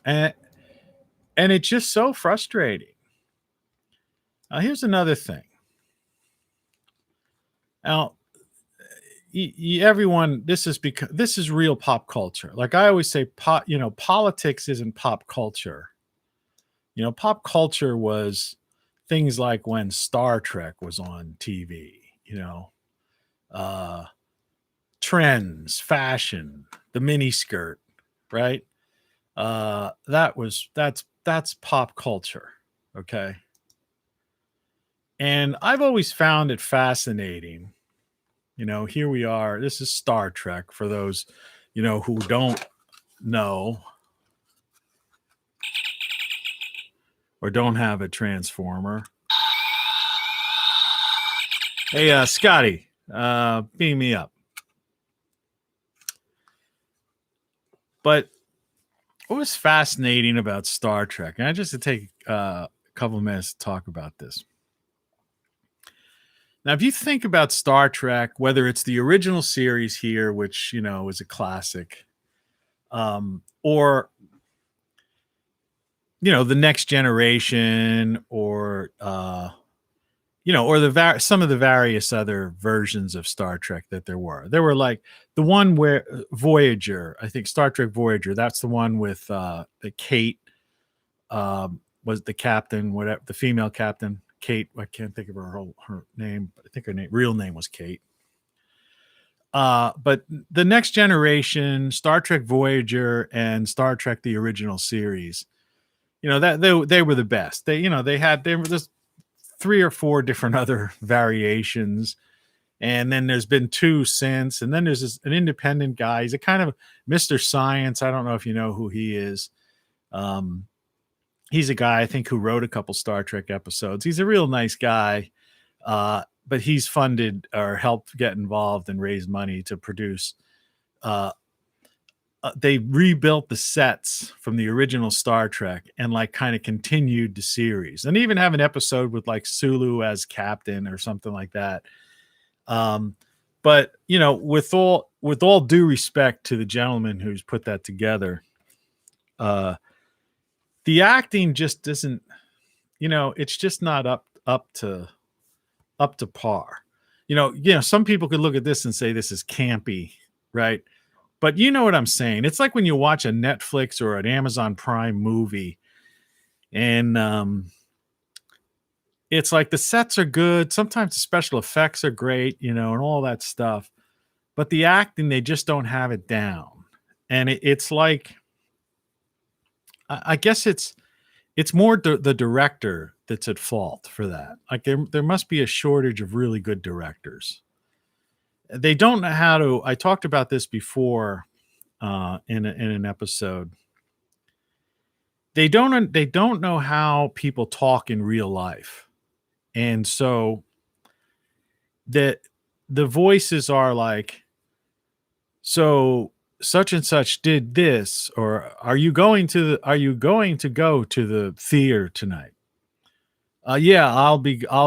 S5: And it's just so frustrating. Now, here's another thing. Now, everyone, this is real pop culture. Like I always say, politics isn't pop culture. Pop culture was things like when Star Trek was on TV, trends, fashion, the mini skirt, right? That's pop culture. Okay. And I've always found it fascinating. Here we are. This is Star Trek for those, who don't know or don't have a transformer. Hey, Scotty, beam me up. But what was fascinating about Star Trek, and I just to take a couple of minutes to talk about this. Now, if you think about Star Trek, whether it's the original series here, which, is a classic, or, the Next Generation, or, or some of the various other versions of Star Trek that there were. There were like the one where Voyager, I think Star Trek Voyager, that's the one with the Kate was the captain, whatever, the female captain. Kate, I can't think of her name, but I think her real name was Kate. But the Next Generation, Star Trek Voyager, and Star Trek the original series, that they were the best. They were just 3 or 4 different other variations, and then there's been 2 since, and then there's an independent guy. He's a kind of Mr. Science. I don't know if you know who he is. He's a guy, I think, who wrote a couple Star Trek episodes. He's a real nice guy, but he's funded or helped get involved and raise money to produce. They rebuilt the sets from the original Star Trek and like kind of continued the series, and even have an episode with like Sulu as captain or something like that. But with all due respect to the gentleman who's put that together, the acting just isn't, it's just not up to par. Some people could look at this and say this is campy, right? But you know what I'm saying? It's like when you watch a Netflix or an Amazon Prime movie, and it's like the sets are good. Sometimes the special effects are great, and all that stuff. But the acting, they just don't have it down. And it's like, I guess it's more the director that's at fault for that. Like there must be a shortage of really good directors. They don't know how to. I talked about this before in an episode. They don't know how people talk in real life, and so the voices are like, so such and such did this, or are you going to go to the theater tonight? Yeah, I'll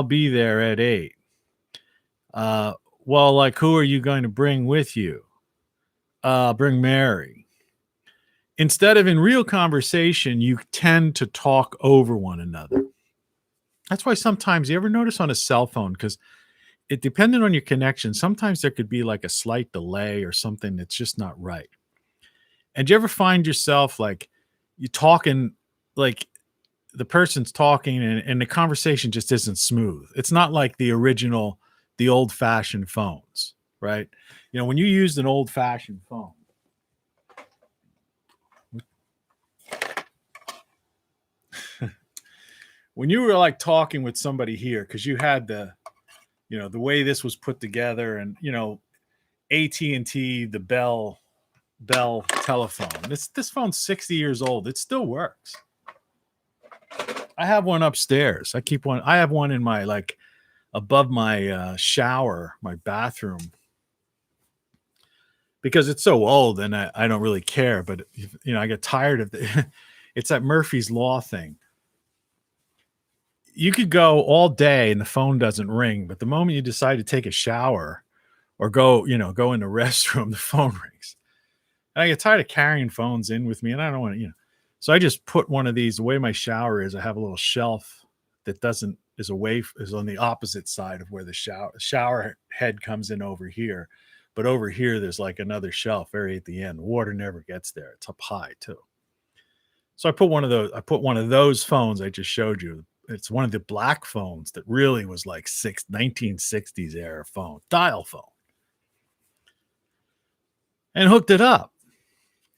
S5: be there at 8. Well, like, who are you going to bring with you? Bring Mary. Instead of in real conversation, you tend to talk over one another. That's why sometimes, you ever notice on a cell phone, because it depending on your connection, sometimes there could be like a slight delay or something that's just not right. And do you ever find yourself like you talking, like the person's talking and the conversation just isn't smooth? It's not like the old-fashioned phones, right? When you used an old-fashioned phone, when you were like talking with somebody here, because you had the way this was put together, and AT&T, the Bell telephone. This phone's 60 years old. It still works. I have one upstairs. I have one in my like above my shower, my bathroom, because it's so old and I don't really care. But I get tired of it. It's that Murphy's Law thing. You could go all day and the phone doesn't ring, but the moment you decide to take a shower or go in the restroom, the phone rings. And I get tired of carrying phones in with me, and I don't want to, So I just put one of these, the way my shower is, I have a little shelf that is on the opposite side of where the shower head comes in over here. But over here, there's like another shelf very at the end. Water never gets there. It's up high too. So I put one of those phones I just showed you. It's one of the black phones that really was like 1960s era phone, dial phone. And hooked it up.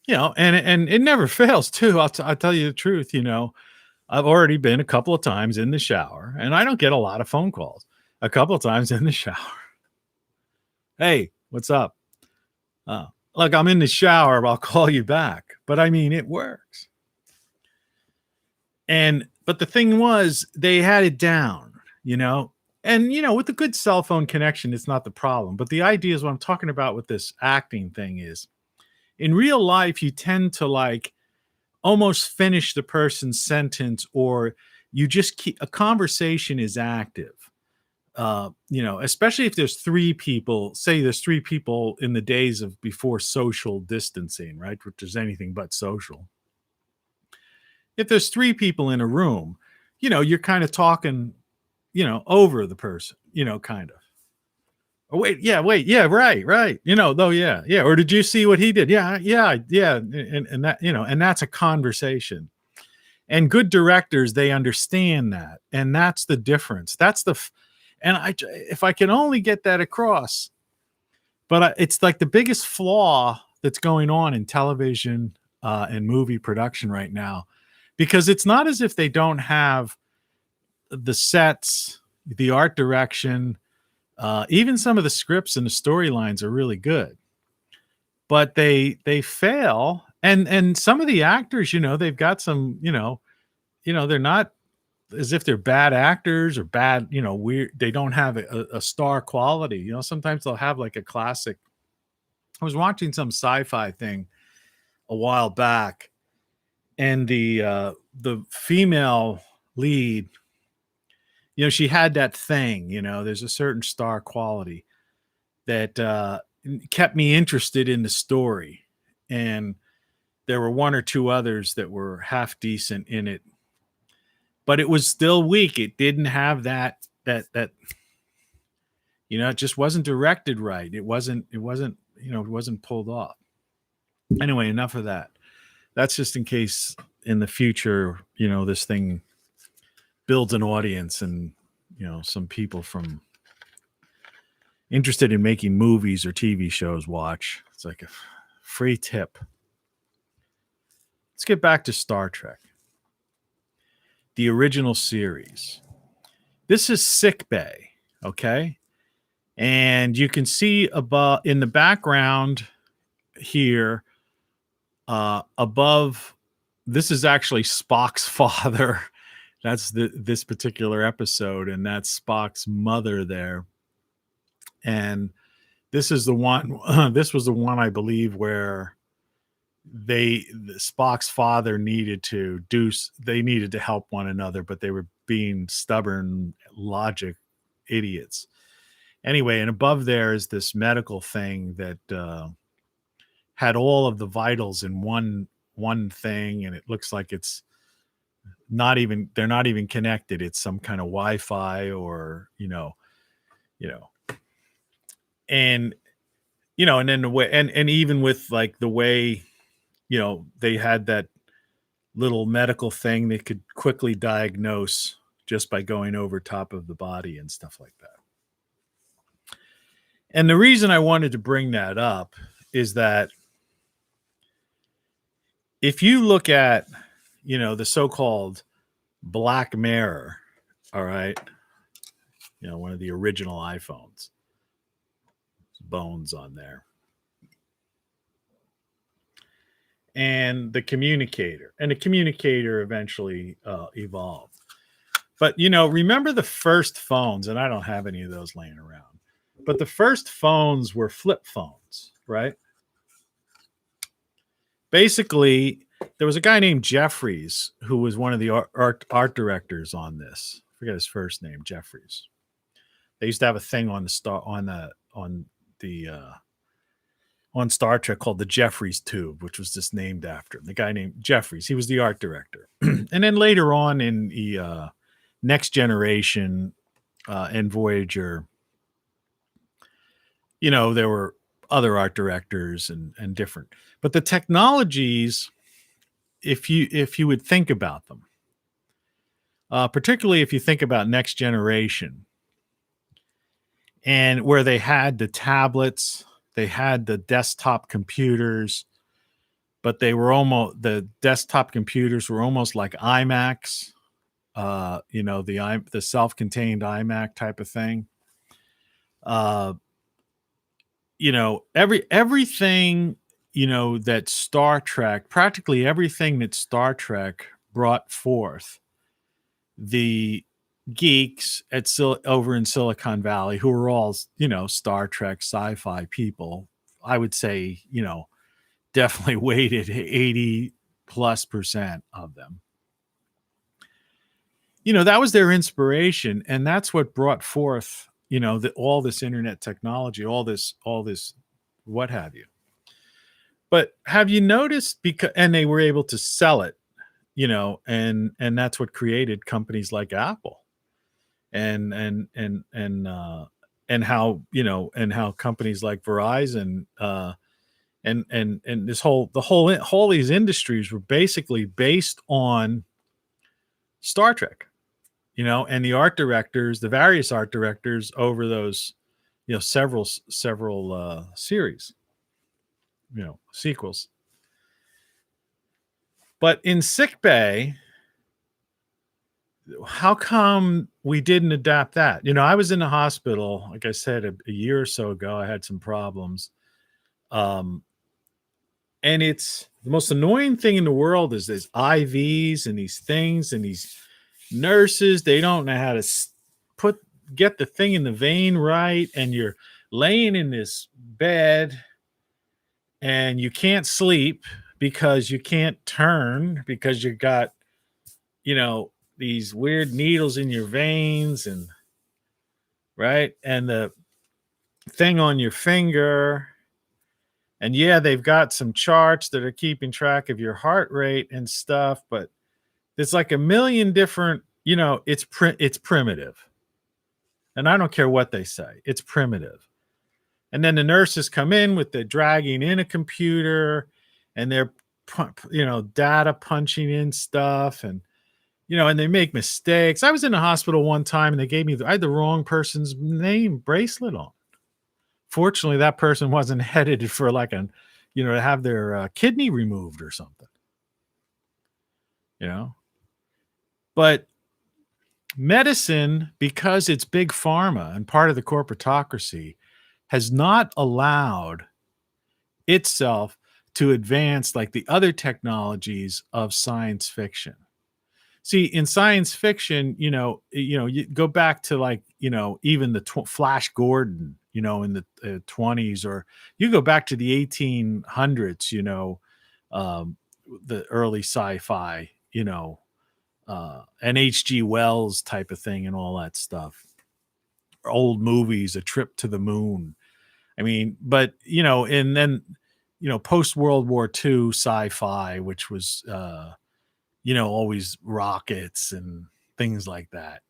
S5: And it never fails too. I'll tell you the truth. I've already been a couple of times in the shower, and I don't get a lot of phone calls. A couple of times in the shower. Hey, what's up? Look, I'm in the shower. I'll call you back. But I mean, it works. But the thing was, they had it down, and with a good cell phone connection, it's not the problem. But the idea is what I'm talking about with this acting thing is, in real life, you tend to like almost finish the person's sentence, or you just keep a conversation is active. Especially if there's 3 people, say there's 3 people in the days of before social distancing, right? Which is anything but social. If there's 3 people in a room, you're kind of talking, over the person, kind of. Oh, wait, yeah, right. Though, yeah. Or did you see what he did? Yeah. And that, and that's a conversation. And good directors, they understand that. And that's the difference. If I can only get that across, but it's like the biggest flaw that's going on in television and movie production right now, because it's not as if they don't have the sets, the art direction, even some of the scripts and the storylines are really good, but they fail. And some of the actors, they've got some, they're not as if they're bad actors or bad, weird. They don't have a star quality. Sometimes they'll have like a classic. I was watching some sci-fi thing a while back, and the female lead, she had that thing. There's a certain star quality that kept me interested in the story, and there were one or two others that were half decent in it, but it was still weak. It didn't have that it just wasn't directed right. It wasn't pulled off. Anyway, enough of that. That's just in case in the future, this thing builds an audience and, some people from interested in making movies or TV shows watch. It's like a free tip. Let's get back to Star Trek. The original series. This is sick bay, okay? And you can see above in the background here, above, this is actually Spock's father. That's this particular episode, and that's Spock's mother there. And this is the one. This was the one, I believe, where Spock's father needed to help one another, but they were being stubborn, logic idiots. Anyway, and above there is this medical thing that had all of the vitals in one thing, and it looks like it's they're not even connected. It's some kind of Wi-Fi or and and then the way and even with like the way they had that little medical thing they could quickly diagnose just by going over top of the body and stuff like that. And the reason I wanted to bring that up is that if you look at, the so-called Black Mirror, all right, one of the original iPhones, bones on there, and the communicator eventually evolved. But, remember the first phones, and I don't have any of those laying around, but the first phones were flip phones, right? Basically, there was a guy named Jeffries who was one of the art directors on this. I forget his first name, Jeffries. They used to have a thing on Star Trek called the Jeffries tube, which was just named after him. The guy named Jeffries. He was the art director. And then later on in the Next Generation and Voyager, there were other art directors and different. But the technologies, if you would think about them, particularly if you think about Next Generation, and where they had the tablets, they had the desktop computers, but the desktop computers were almost like iMacs, the self-contained iMac type of thing. Everything, that Star Trek, practically everything that Star Trek brought forth, the geeks over in Silicon Valley, who were all, Star Trek sci-fi people, I would say, definitely weighted 80+% of them. That was their inspiration, and that's what brought forth, all this internet technology, all this, what have you. But have you noticed, and they were able to sell it, and that's what created companies like Apple, and how, and how companies like Verizon, and all these industries were basically based on Star Trek, and the art directors, the various art directors over those, several series, sequels. But in sickbay, how come we didn't adapt that? I was in the hospital, like I said, a year or so ago. I had some problems. Um, and it's the most annoying thing in the world is these IVs and these things and these nurses. They don't know how to put get the thing in the vein right, and you're laying in this bed and you can't sleep because you can't turn because you got these weird needles in your veins and right and the thing on your finger. And yeah, they've got some charts that are keeping track of your heart rate and stuff, but there's like a million different, it's primitive. And I don't care what they say. It's primitive. And then the nurses come in with the dragging in a computer and they're data punching in stuff, and and they make mistakes. I was in the hospital one time and they gave me I had the wrong person's name bracelet on. Fortunately, that person wasn't headed for to have their kidney removed or something. But medicine, because it's big pharma and part of the corporatocracy, has not allowed itself to advance like the other technologies of science fiction. See, in science fiction, you go back to even the Flash Gordon, in the 20s, or you go back to the 1800s, the early sci-fi, and H.G. Wells type of thing and all that stuff. Old movies, A Trip to the Moon. I mean, but, and then, post World War II sci-fi, which was, always rockets and things like that.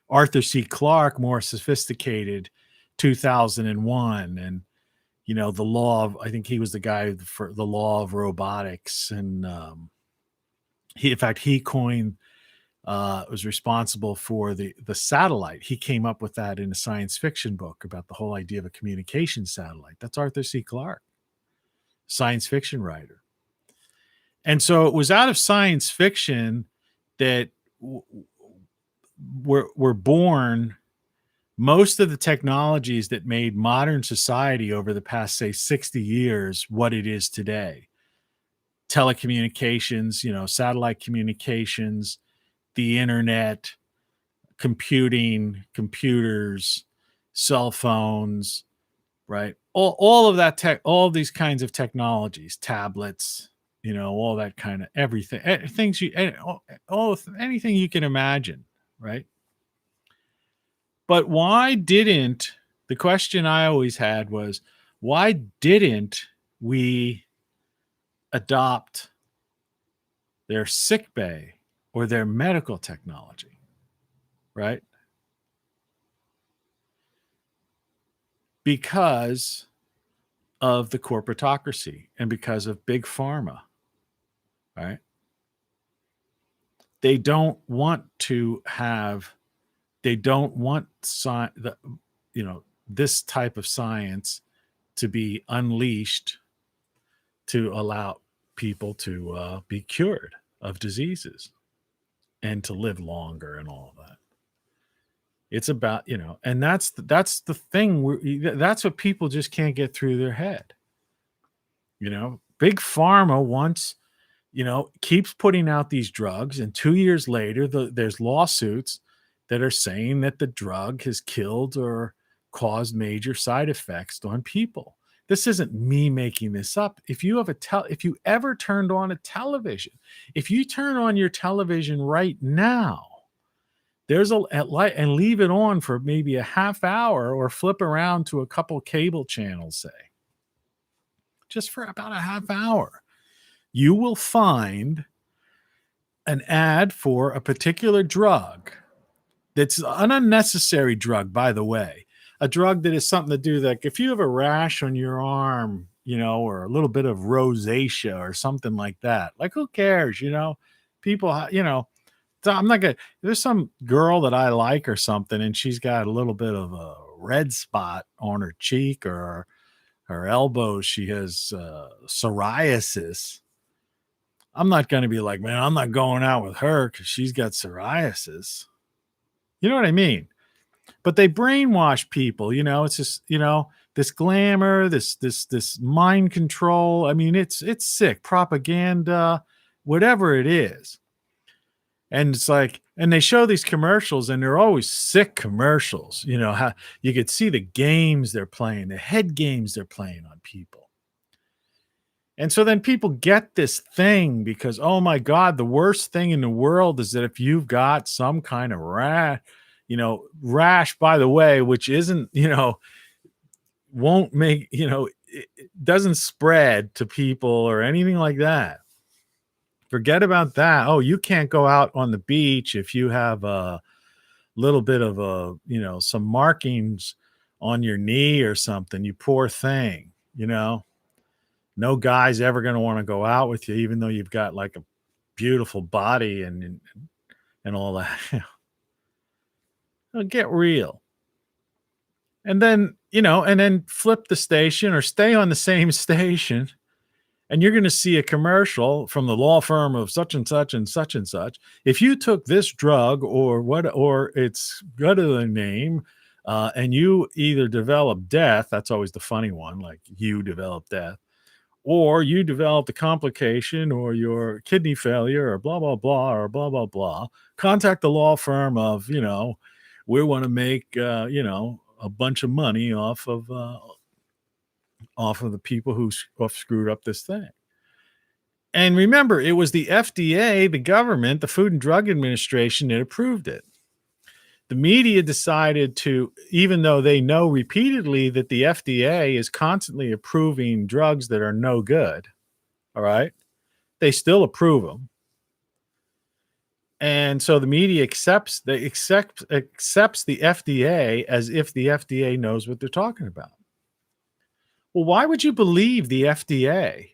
S5: Arthur C. Clarke, more sophisticated, 2001, and the law of, I think he was the guy for the law of robotics, and he coined, was responsible for the satellite. He came up with that in a science fiction book about the whole idea of a communication satellite. That's Arthur C. Clarke, science fiction writer. And so it was out of science fiction that were born most of the technologies that made modern society over the past, say, 60 years what it is today. Telecommunications, satellite communications, the internet, computing, computers, cell phones, right? All of that tech, all these kinds of technologies, tablets, all that kind of everything, things anything you can imagine, right? But the question I always had was, why didn't we adopt their sick bay or their medical technology, right? Because of the corporatocracy and because of big pharma, right? They don't want this type of science to be unleashed to allow people to be cured of diseases and to live longer and all of that. It's about, and that's the thing. That's what people just can't get through their head. Big pharma wants, keeps putting out these drugs, and 2 years later, there's lawsuits that are saying that the drug has killed or caused major side effects on people. This isn't me making this up. If you ever turned on a television, if you turn on your television right now, there's a light, and leave it on for maybe a half hour or flip around to a couple cable channels, say, just for about a half hour, you will find an ad for a particular drug that's an unnecessary drug, by the way, a drug that is something to do, like if you have a rash on your arm, or a little bit of rosacea or something like that, like who cares, people, so I'm not gonna, there's some girl that I like or something, and she's got a little bit of a red spot on her cheek or her elbow. She has psoriasis. I'm not going to be like, man, I'm not going out with her because she's got psoriasis. You know what I mean? But they brainwash people. It's just this glamour, this mind control. I mean, it's sick propaganda, whatever it is. And it's like, and they show these commercials, and they're always sick commercials. How you could see the games they're playing, the head games they're playing on people. And so then people get this thing because, oh my God, the worst thing in the world is that if you've got some kind of rash, by the way, which isn't, won't make, it doesn't spread to people or anything like that. Forget about that. Oh, you can't go out on the beach if you have a little bit of some markings on your knee or something, you poor thing, No guy's ever going to want to go out with you, even though you've got like a beautiful body and all that. Get real. And then, and then flip the station or stay on the same station. And you're going to see a commercial from the law firm of such and such and such and such. If you took this drug or it's got a name, and you either develop death, that's always the funny one, like you develop death, or you developed a complication or your kidney failure or blah, blah, blah, or blah, blah, blah, contact the law firm of, we want to make, a bunch of money off of the people who screwed up this thing. And remember, it was the FDA, the government, the Food and Drug Administration that approved it. The media decided to, even though they know repeatedly that the FDA is constantly approving drugs that are no good, all right, they still approve them. And so the media accepts the FDA as if the FDA knows what they're talking about. Well, why would you believe the FDA,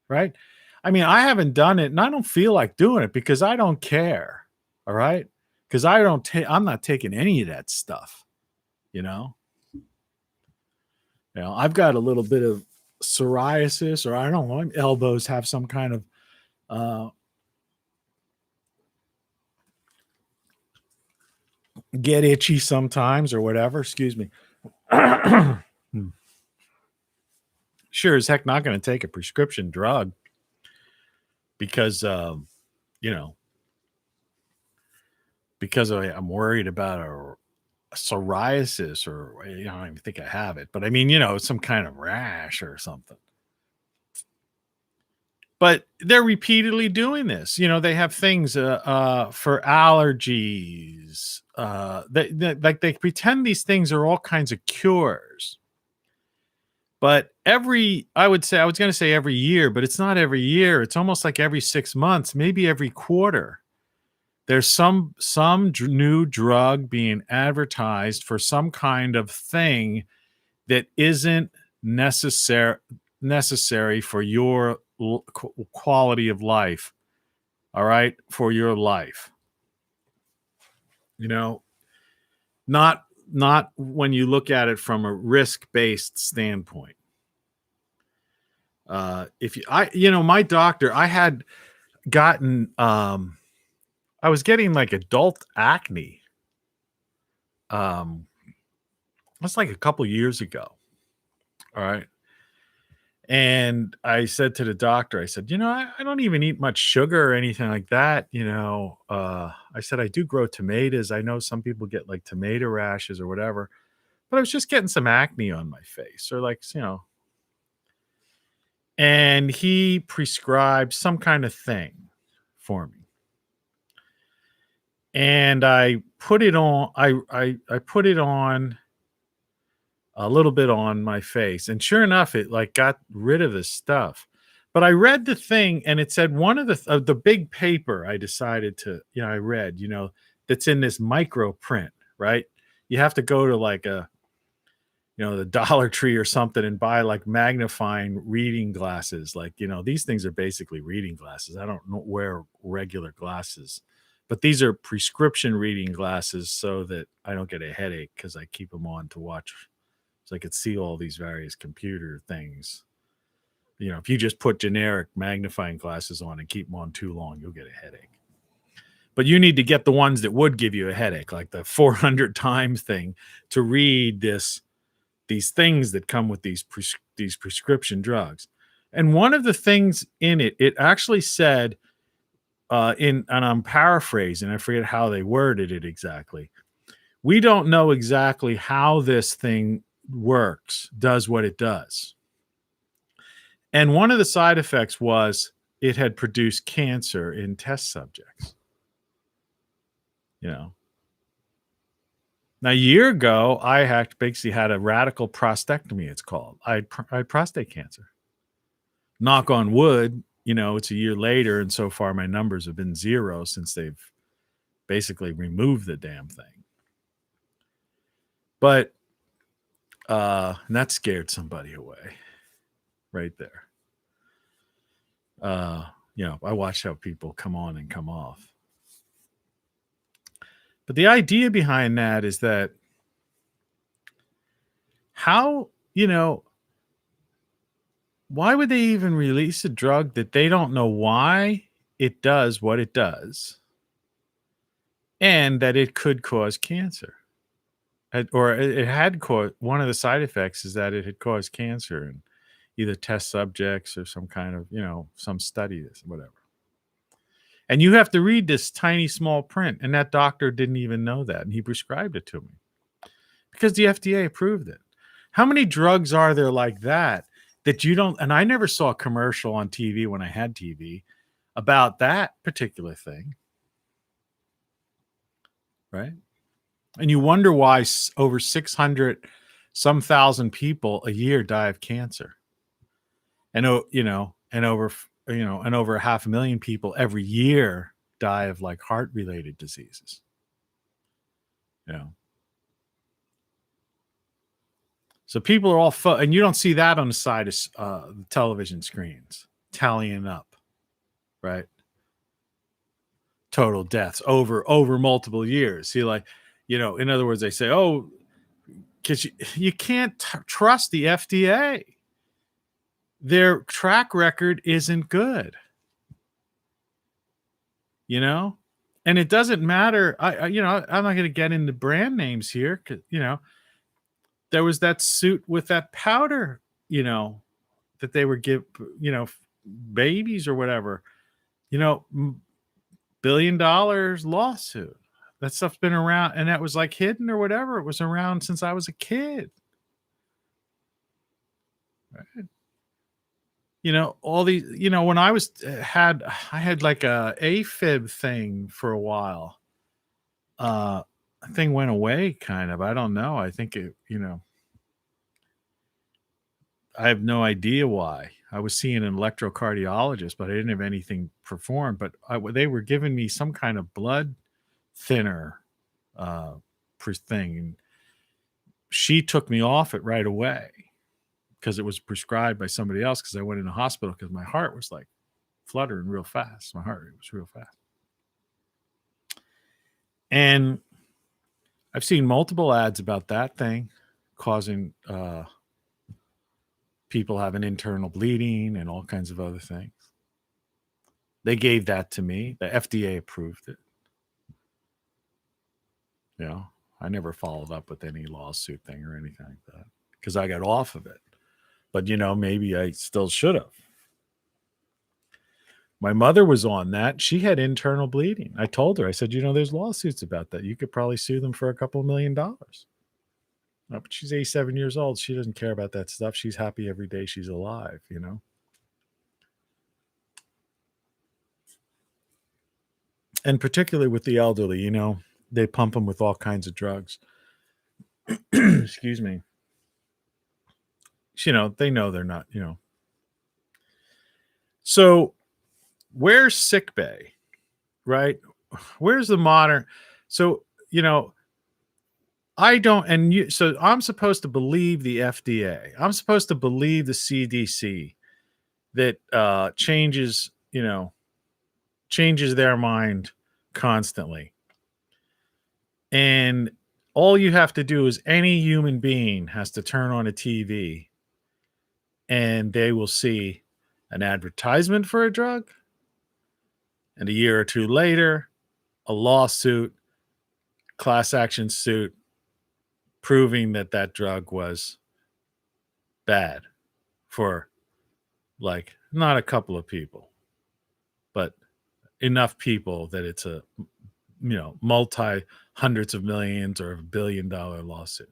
S5: right? I mean, I haven't done it and I don't feel like doing it because I don't care, all right? Because I'm not taking any of that stuff, I've got a little bit of psoriasis, or I don't know, my elbows have some kind of get itchy sometimes or whatever. Excuse me. Sure as heck not going to take a prescription drug because, because I'm worried about a psoriasis, or I don't even think I have it, but I mean, some kind of rash or something. But they're repeatedly doing this. They have things for allergies. They pretend these things are all kinds of cures. But I was going to say every year, but it's not every year. It's almost like every 6 months, maybe every quarter. There's some new drug being advertised for some kind of thing that isn't necessary for your quality of life. All right, for your life. Not when you look at it from a risk-based standpoint. My doctor, I had gotten, I was getting like adult acne. That's like a couple years ago. All right. And I said to the doctor, I said, I don't even eat much sugar or anything like that. I said, I do grow tomatoes. I know some people get like tomato rashes or whatever, but I was just getting some acne on my face, or like, and he prescribed some kind of thing for me. And I put it on, I put it on a little bit on my face, and sure enough, it like got rid of the stuff. But I read the thing, and it said one of the big paper I decided to, I read, that's in this micro print, right? You have to go to like the Dollar Tree or something and buy like magnifying reading glasses. Like, these things are basically reading glasses. I don't wear regular glasses, but these are prescription reading glasses so that I don't get a headache because I keep them on to watch. So I could see all these various computer things You know, if you just put generic magnifying glasses on and keep them on too long, you'll get a headache. But you need to get the ones that would give you a headache, like the 400 times thing, to read these things that come with these prescription drugs. And one of the things in it, it actually said, and I'm paraphrasing, I forget how they worded it exactly. We don't know exactly how this thing works, does what it does. And one of the side effects was it had produced cancer in test subjects. You know, now a year ago, I had basically had a radical prostatectomy. It's called. I had prostate cancer. Knock on wood. You know, it's a year later, and so far my numbers have been 0 since they've basically removed the damn thing. But and that scared somebody away, right there. You know, I watched how people come on and come off. But the idea behind that is that how, you know, why would they even release a drug that they don't know why it does what it does and that it could cause cancer? Or it had caused, one of the side effects is that it had caused cancer in either test subjects or some kind of, you know, some study, whatever. And you have to read this tiny small print, and that doctor didn't even know that, and he prescribed it to me because the FDA approved it. How many drugs are there like that you don't? And I never saw a commercial on TV when I had TV about that particular thing, right? And you wonder why over 600 some thousand people a year die of cancer, and you know, and over 500,000 people every year die of like heart related diseases. You know, so people are all and you don't see that on the side of the television screens tallying up, right? Total deaths over multiple years. See, like, you know, in other words, they say, oh, because you can't trust the FDA. Their track record isn't good. You know, and it doesn't matter. I'm not going to get into brand names here, because, you know, there was that suit with that powder, you know, that they were babies or whatever, you know, $1 billion lawsuit. That stuff's been around, and that was like hidden or whatever. It was around since I was a kid. Right? You know, all these, you know, when I had like a AFib thing for a while. Thing went away, kind of. I don't know. I think it, you know, I have no idea why. I was seeing an electrocardiologist, but I didn't have anything performed. But they were giving me some kind of blood thinner thing. And she took me off it right away because it was prescribed by somebody else, because I went in the hospital because my heart was like fluttering real fast. My heart rate was real fast. And I've seen multiple ads about that thing causing people having internal bleeding and all kinds of other things. They gave that to me. The FDA approved it. You know, I never followed up with any lawsuit thing or anything like that because I got off of it. But, you know, maybe I still should have. My mother was on that. She had internal bleeding. I told her, I said, you know, there's lawsuits about that. You could probably sue them for a couple $1 million. No, but she's 87 years old. She doesn't care about that stuff. She's happy every day she's alive, you know. And particularly with the elderly, you know, they pump them with all kinds of drugs. Excuse me. You know, they know they're not, you know. So where's sick bay, right? Where's the modern? So, you know, I don't, and you, so I'm supposed to believe the FDA. I'm supposed to believe the CDC that changes their mind constantly. And all you have to do is any human being has to turn on a TV and they will see an advertisement for a drug, and a year or two later, a lawsuit, class action suit, proving that that drug was bad for like not a couple of people, but enough people that it's a multi hundreds of millions or $1 billion lawsuit.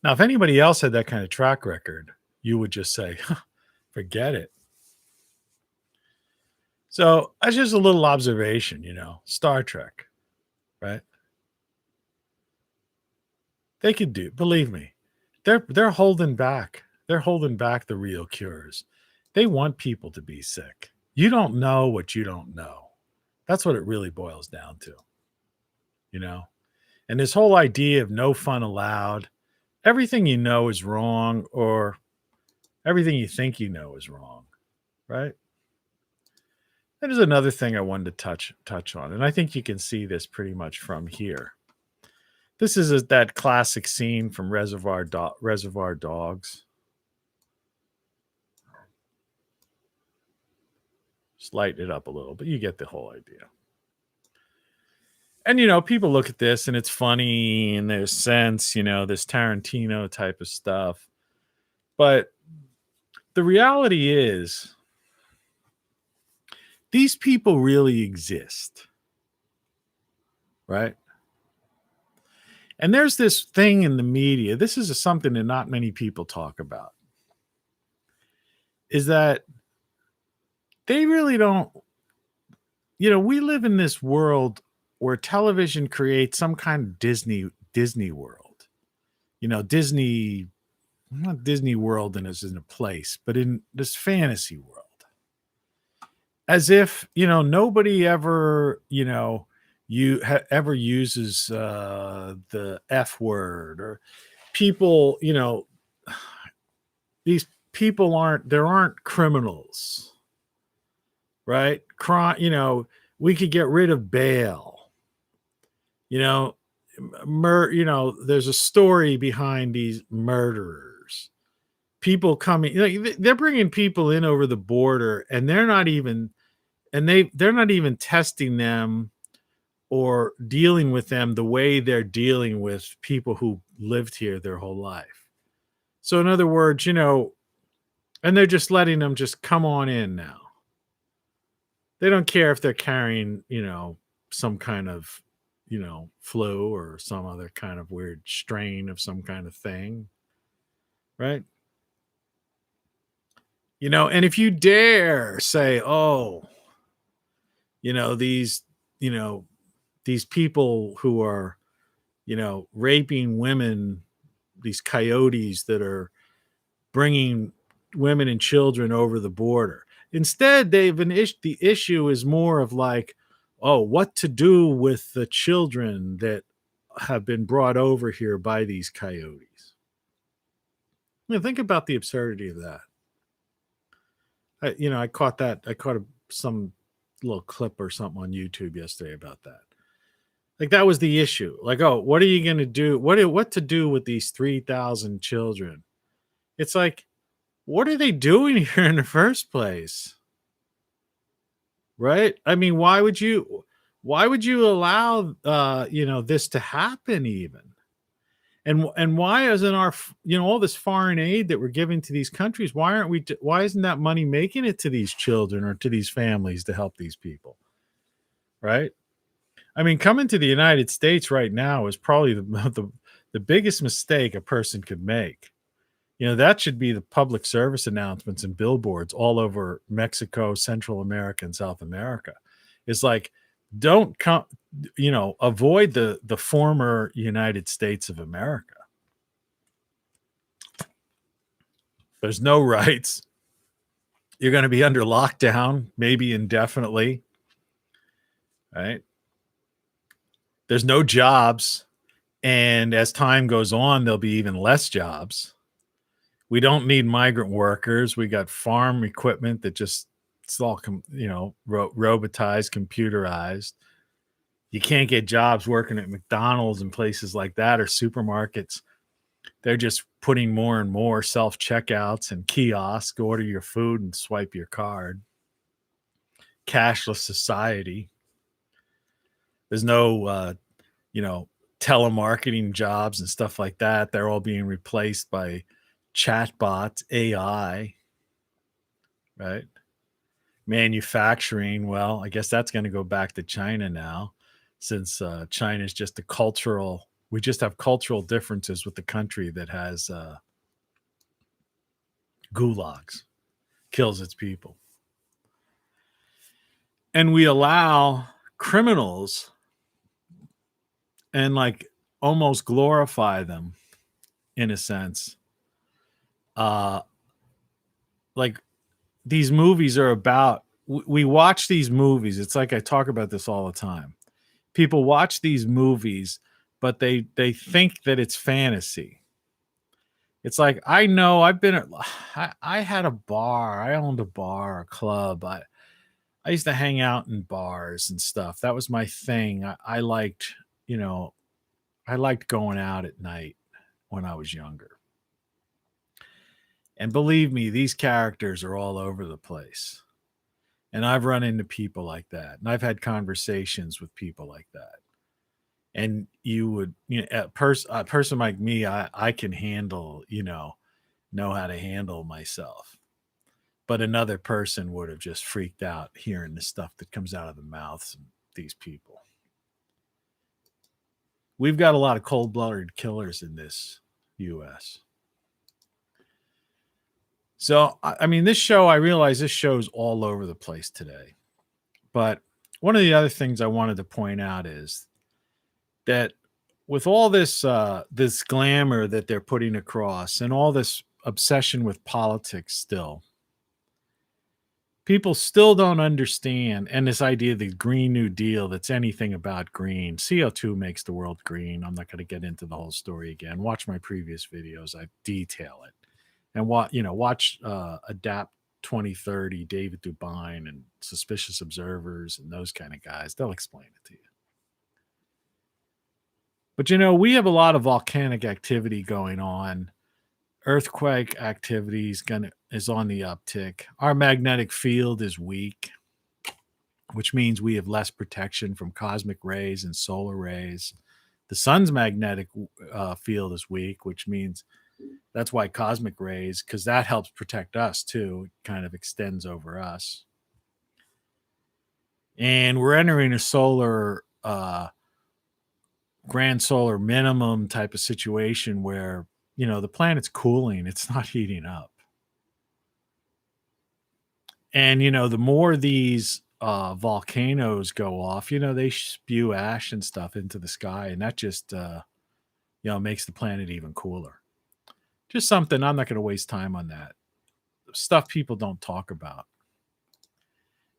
S5: Now, if anybody else had that kind of track record, you would just say, forget it. So that's just a little observation, Star Trek, right? They could do, believe me, they're holding back. They're holding back the real cures. They want people to be sick. You don't know what you don't know. That's what it really boils down to, And this whole idea of no fun allowed, everything you know is wrong, or everything you think you know is wrong, right? There's another thing I wanted to touch on, and I think you can see this pretty much from here. This is that classic scene from Reservoir Dogs. Just lighten it up a little, but you get the whole idea. And, people look at this and it's funny and there's sense, this Tarantino type of stuff. But the reality is, these people really exist, right? And there's this thing in the media. This is something that not many people talk about. Is that they really don't, we live in this world where television creates some kind of Disney world. Disney, not Disney World and is in a place, but in this fantasy world. As if, nobody ever, ever uses the F word, or people, these people aren't criminals, right? We could get rid of bail. There's a story behind these murderers. People coming, they're bringing people in over the border, and they're not even testing them or dealing with them the way they're dealing with people who lived here their whole life. So in other words, and they're just letting them just come on in now. They don't care if they're carrying, some kind of, flu or some other kind of weird strain of some kind of thing. Right? And if you dare say, these people who are, raping women, these coyotes that are bringing women and children over the border. Instead, the issue is more of like, what to do with the children that have been brought over here by these coyotes. Think about the absurdity of that. I caught some little clip or something on YouTube yesterday about that. Like, that was the issue. Like, what are you going to do? What to do with these 3,000 children? It's like, what are they doing here in the first place? Right? I mean, why would you allow, this to happen even? And why isn't our, all this foreign aid that we're giving to these countries, why isn't that money making it to these children or to these families to help these people? Right? I mean, coming to the United States right now is probably the biggest mistake a person could make. That should be the public service announcements and billboards all over Mexico, Central America, and South America. It's like, don't come, avoid the former United States of America. There's no rights. You're going to be under lockdown, maybe indefinitely. Right? There's no jobs. And as time goes on, there'll be even less jobs. We don't need migrant workers. We got farm equipment that it's all, robotized, computerized. You can't get jobs working at McDonald's and places like that, or supermarkets. They're just putting more and more self checkouts and kiosks. Order your food and swipe your card. Cashless society. There's no, telemarketing jobs and stuff like that. They're all being replaced by chatbots, AI, right? Manufacturing. Well, I guess that's going to go back to China now, since China is just we just have cultural differences with the country that has gulags, kills its people. And we allow criminals and like almost glorify them in a sense. Like these movies are about, we watch these movies. It's like I talk about this all the time. People watch these movies, but they think that it's fantasy. It's like, I know I had a bar. I owned a bar, a club. I used to hang out in bars and stuff. That was my thing. I liked, I liked going out at night when I was younger. And believe me, these characters are all over the place. And I've run into people like that. And I've had conversations with people like that. And you would, a person like me, I can handle, know how to handle myself. But another person would have just freaked out hearing the stuff that comes out of the mouths of these people. We've got a lot of cold-blooded killers in this U.S. So, I mean, I realize this show's all over the place today. But one of the other things I wanted to point out is that with all this this glamour that they're putting across and all this obsession with politics still, people still don't understand. And this idea of the Green New Deal, that's anything about green. CO2 makes the world green. I'm not going to get into the whole story again. Watch my previous videos. I detail it. And watch Adapt 2030, David Dubine and Suspicious Observers and those kind of guys. They'll explain it to you. But we have a lot of volcanic activity going on. Earthquake activity is on the uptick. Our magnetic field is weak, which means we have less protection from cosmic rays and solar rays. The sun's magnetic field is weak, which means that's why cosmic rays, because that helps protect us too. It kind of extends over us. And we're entering a solar, grand solar minimum type of situation where, the planet's cooling. It's not heating up. And, the more these volcanoes go off, they spew ash and stuff into the sky. And that just, makes the planet even cooler. Just something, I'm not going to waste time on that. Stuff people don't talk about.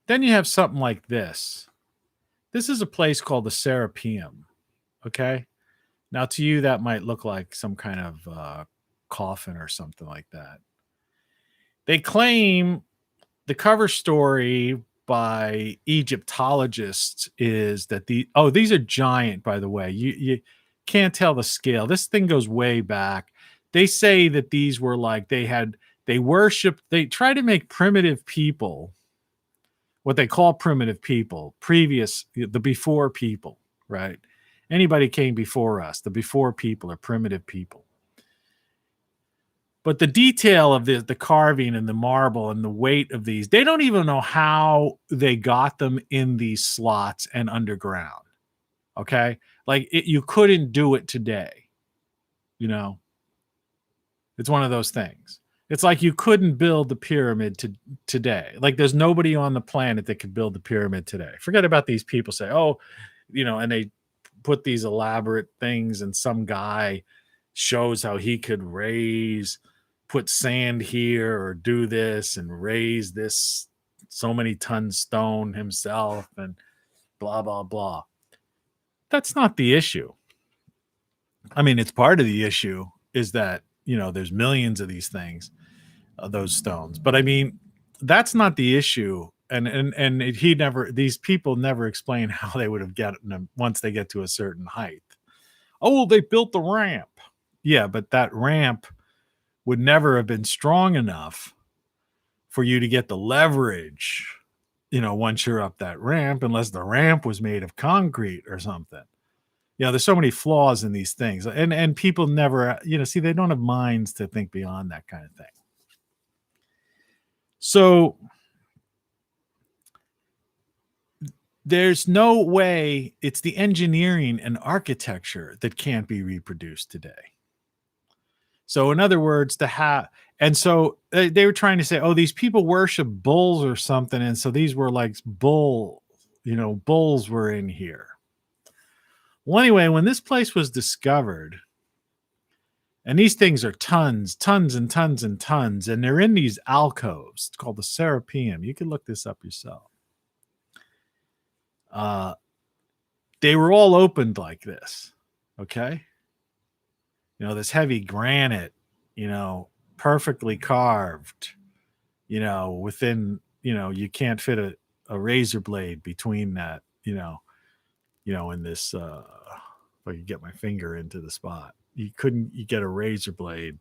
S5: Then you have something like this. This is a place called the Serapeum. Okay. Now to you, that might look like some kind of coffin or something like that. They claim the cover story by Egyptologists is that these are giant, by the way. You can't tell the scale. This thing goes way back. They say that these were like, they try to make primitive people, what they call primitive people, the before people, right? Anybody came before us. The before people are primitive people. But the detail of the carving and the marble and the weight of these, they don't even know how they got them in these slots and underground. Okay? Like you couldn't do it today. It's one of those things. It's like you couldn't build the pyramid today. Like there's nobody on the planet that could build the pyramid today. Forget about these people say, and they put these elaborate things and some guy shows how he could put sand here or do this and raise this so many ton stone himself and blah, blah, blah. That's not the issue. I mean, it's part of the issue is that, there's millions of these things, those stones. But I mean, that's not the issue. And these people never explain how they would have gotten them once they get to a certain height. Oh, they built the ramp. Yeah, but that ramp would never have been strong enough for you to get the leverage, once you're up that ramp, unless the ramp was made of concrete or something. There's so many flaws in these things. And people never, see, they don't have minds to think beyond that kind of thing. So there's no way, it's the engineering and architecture that can't be reproduced today. So in other words, and so they were trying to say, oh, these people worship bulls or something. And so these were like bulls were in here. Well, anyway, when this place was discovered, and these things are tons and tons and tons, and they're in these alcoves. It's called the Serapeum. You can look this up yourself. They were all opened like this. Okay. This heavy granite, perfectly carved, within, you can't fit a razor blade between that, in this, if I could get my finger into the spot, you get a razor blade.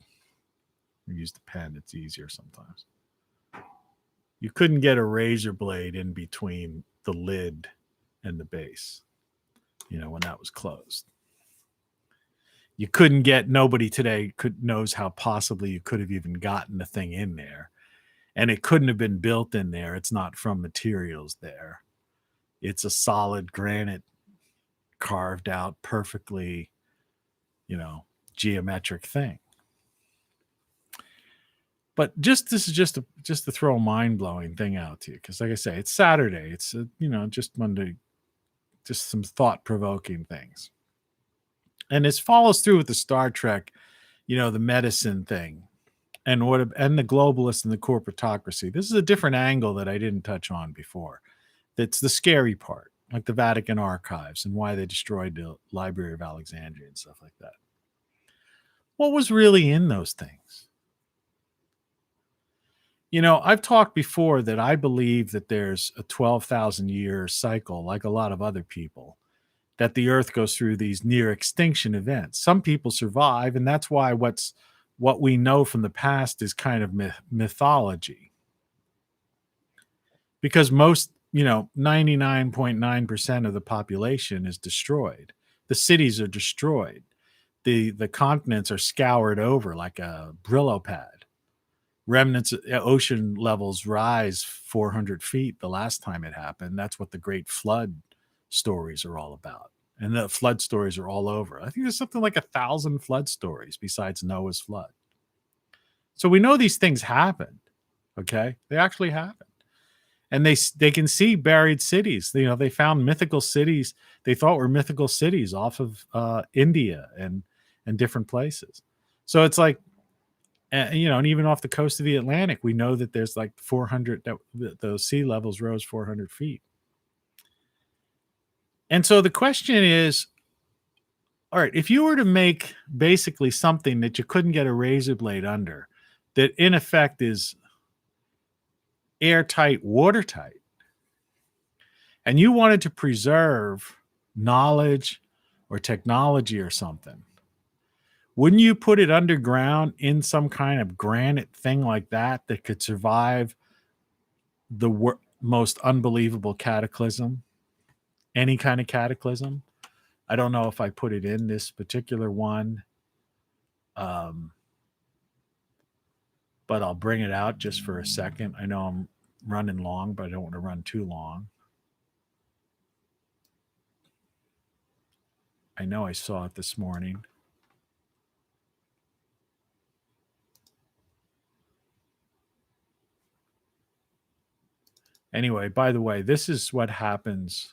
S5: Use the pen. It's easier sometimes. You couldn't get a razor blade in between the lid and the base, when that was closed. You couldn't get, nobody today knows how possibly you could have even gotten the thing in there. And it couldn't have been built in there. It's not from materials there. It's a solid granite carved out perfectly, geometric thing. But this is just to throw a mind-blowing thing out to you. Because like I say, it's Saturday. It's, just Monday, just some thought-provoking things. And this follows through with the Star Trek, the medicine thing and the globalists and the corporatocracy. This is a different angle that I didn't touch on before. That's the scary part, like the Vatican archives and why they destroyed the Library of Alexandria and stuff like that. What was really in those things? I've talked before that I believe that there's a 12,000 year cycle, like a lot of other people, that the earth goes through these near extinction events. Some people survive, and that's why what we know from the past is kind of mythology. Because most, 99.9% of the population is destroyed. The cities are destroyed. The continents are scoured over like a Brillo pad. Remnants, ocean levels rise 400 feet the last time it happened. That's what the Great Flood stories are all about. And the flood stories are all over. I think there's something like 1,000 flood stories besides Noah's flood. So we know these things happened. Okay. They actually happened. And they can see buried cities. They found mythical cities they thought were mythical cities off of India and different places. So it's like, and even off the coast of the Atlantic, we know that there's like 400, that those sea levels rose 400 feet. And so the question is, all right, if you were to make basically something that you couldn't get a razor blade under, that in effect is airtight, watertight, and you wanted to preserve knowledge or technology or something, wouldn't you put it underground in some kind of granite thing like that could survive the most unbelievable cataclysm? Any kind of cataclysm? I don't know if I put it in this particular one. But I'll bring it out just for a second. I know I'm running long, but I don't want to run too long. I know I saw it this morning. Anyway, by the way, this is what happens.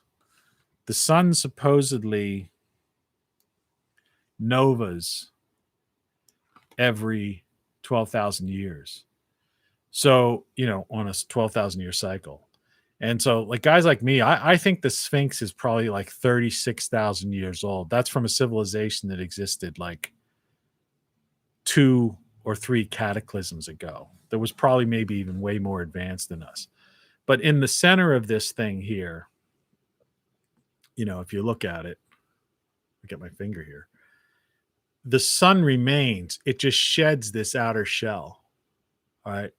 S5: The sun supposedly novas every 12,000 years. So, on a 12,000 year cycle. And so like guys like me, I think the Sphinx is probably like 36,000 years old. That's from a civilization that existed like 2 or 3 cataclysms ago. There was probably maybe even way more advanced than us. But in the center of this thing here, if you look at it, I get my finger here. the sun remains. It just sheds this outer shell. All right.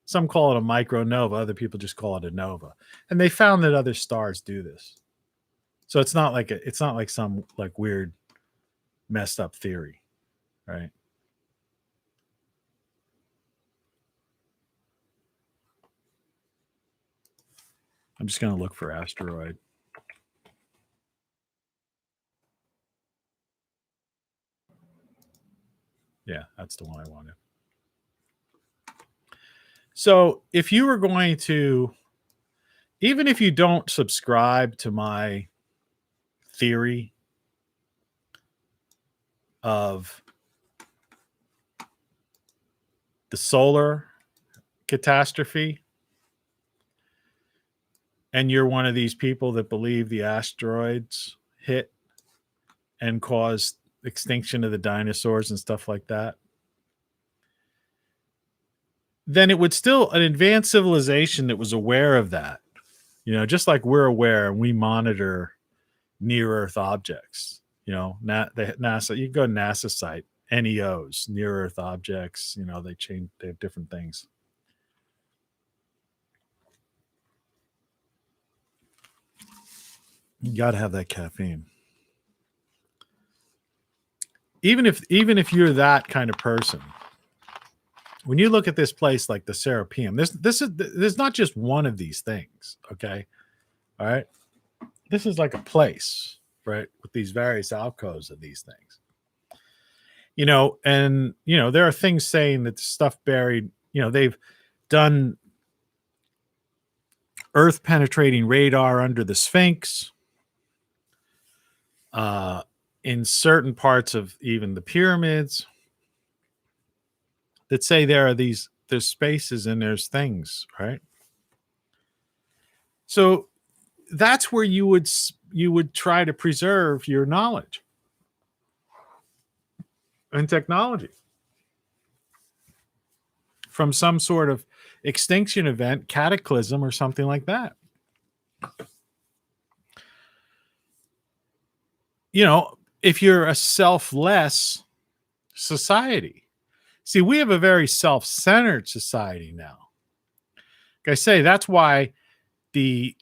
S5: Some call it a micronova. Other people just call it a nova. And they found that other stars do this. So it's not like some like weird messed up theory, right? I'm just going to look for asteroid. Yeah, that's the one I wanted. So if you were going to, even if you don't subscribe to my theory of the solar catastrophe, and you're one of these people that believe the asteroids hit and caused extinction of the dinosaurs and stuff like that, then it would still, an advanced civilization that was aware of that, just like we're aware and we monitor near Earth objects, NASA, you go to NASA site, NEOs, near Earth objects, they have different things. You got to have that caffeine. Even if you're that kind of person, when you look at this place like the Serapeum, there's not just one of these things, okay? All right? This is like a place, right, with these various alcoves of these things. And there are things saying that the stuff buried, they've done earth penetrating radar under the Sphinx. In certain parts of even the pyramids, that say there's spaces and there's things, right? So that's where you would try to preserve your knowledge and technology from some sort of extinction event, cataclysm, or something like that. If you're a selfless society. See, we have a very self-centered society now. Like I say, that's why the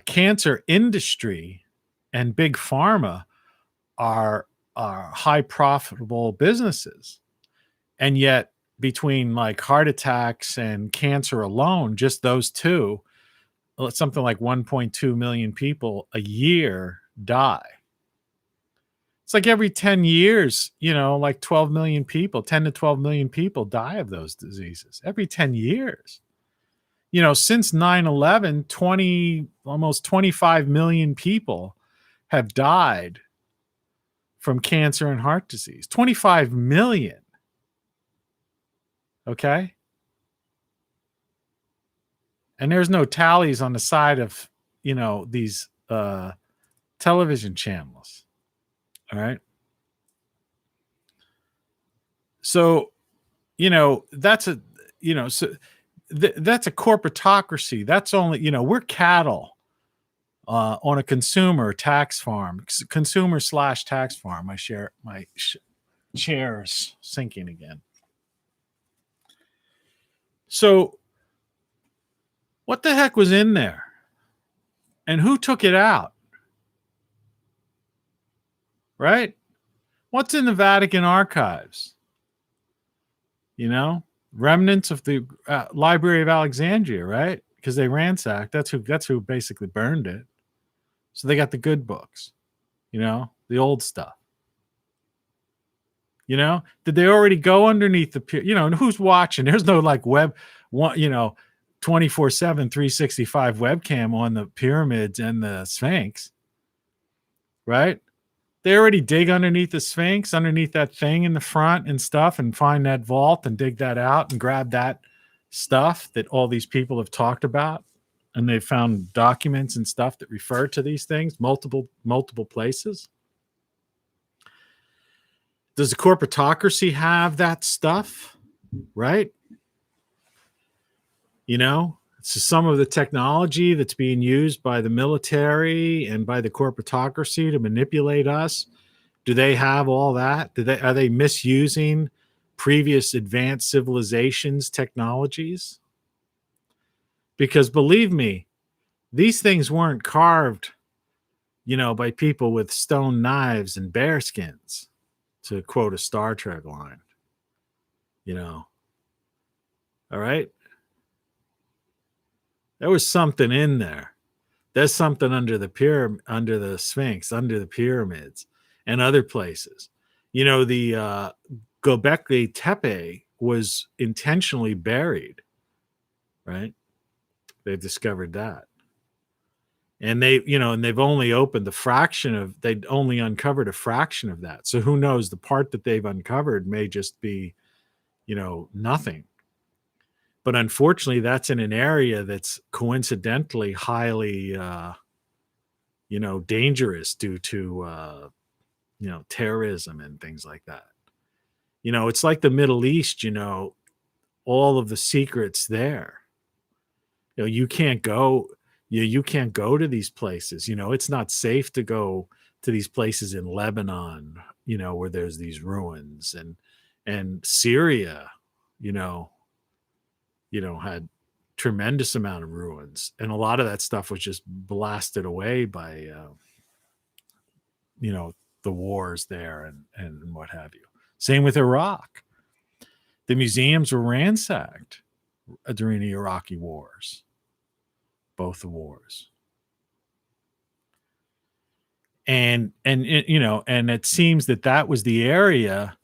S5: cancer industry and big pharma are high profitable businesses. And yet between like heart attacks and cancer alone, just those two, something like 1.2 million people a year die. It's like every 10 years, like 12 million people, 10 to 12 million people die of those diseases every 10 years. Since 9/11, almost 25 million people have died from cancer and heart disease. 25 million. Okay? And there's no tallies on the side of, these television channels. All right. So, that's a corporatocracy. That's only, we're cattle on a consumer tax farm, consumer/tax farm. My chair is sinking again. So what the heck was in there? And who took it out? Right? What's in the Vatican archives? Remnants of the Library of Alexandria, right? Because they ransacked. That's who basically burned it. So they got the good books, the old stuff. Did they already go underneath the, and who's watching? There's no like web, 24/7, 365 webcam on the pyramids and the Sphinx, right? They already dig underneath the Sphinx, underneath that thing in the front and stuff, and find that vault and dig that out and grab that stuff that all these people have talked about. And they've found documents and stuff that refer to these things, multiple places. Does the corporatocracy have that stuff? Right? So some of the technology that's being used by the military and by the corporatocracy to manipulate us Do they have all that? Are they misusing previous advanced civilizations technologies? Because believe me, these things weren't carved, by people with stone knives and bear skins, to quote a Star Trek line. All right. There was something in there. There's something under the Sphinx, under the pyramids, and other places. The Göbekli Tepe was intentionally buried, right? They've discovered that. And they've only they'd only uncovered a fraction of that. So who knows, the part that they've uncovered may just be, nothing. But unfortunately, that's in an area that's coincidentally highly, dangerous due to, terrorism and things like that. It's like the Middle East, all of the secrets there. You can't go, you can't go to these places. It's not safe to go to these places in Lebanon, where there's these ruins, and Syria, had tremendous amount of ruins, and a lot of that stuff was just blasted away by, the wars there and what have you. Same with Iraq. The museums were ransacked during the Iraqi wars, both the wars. And it seems that was the area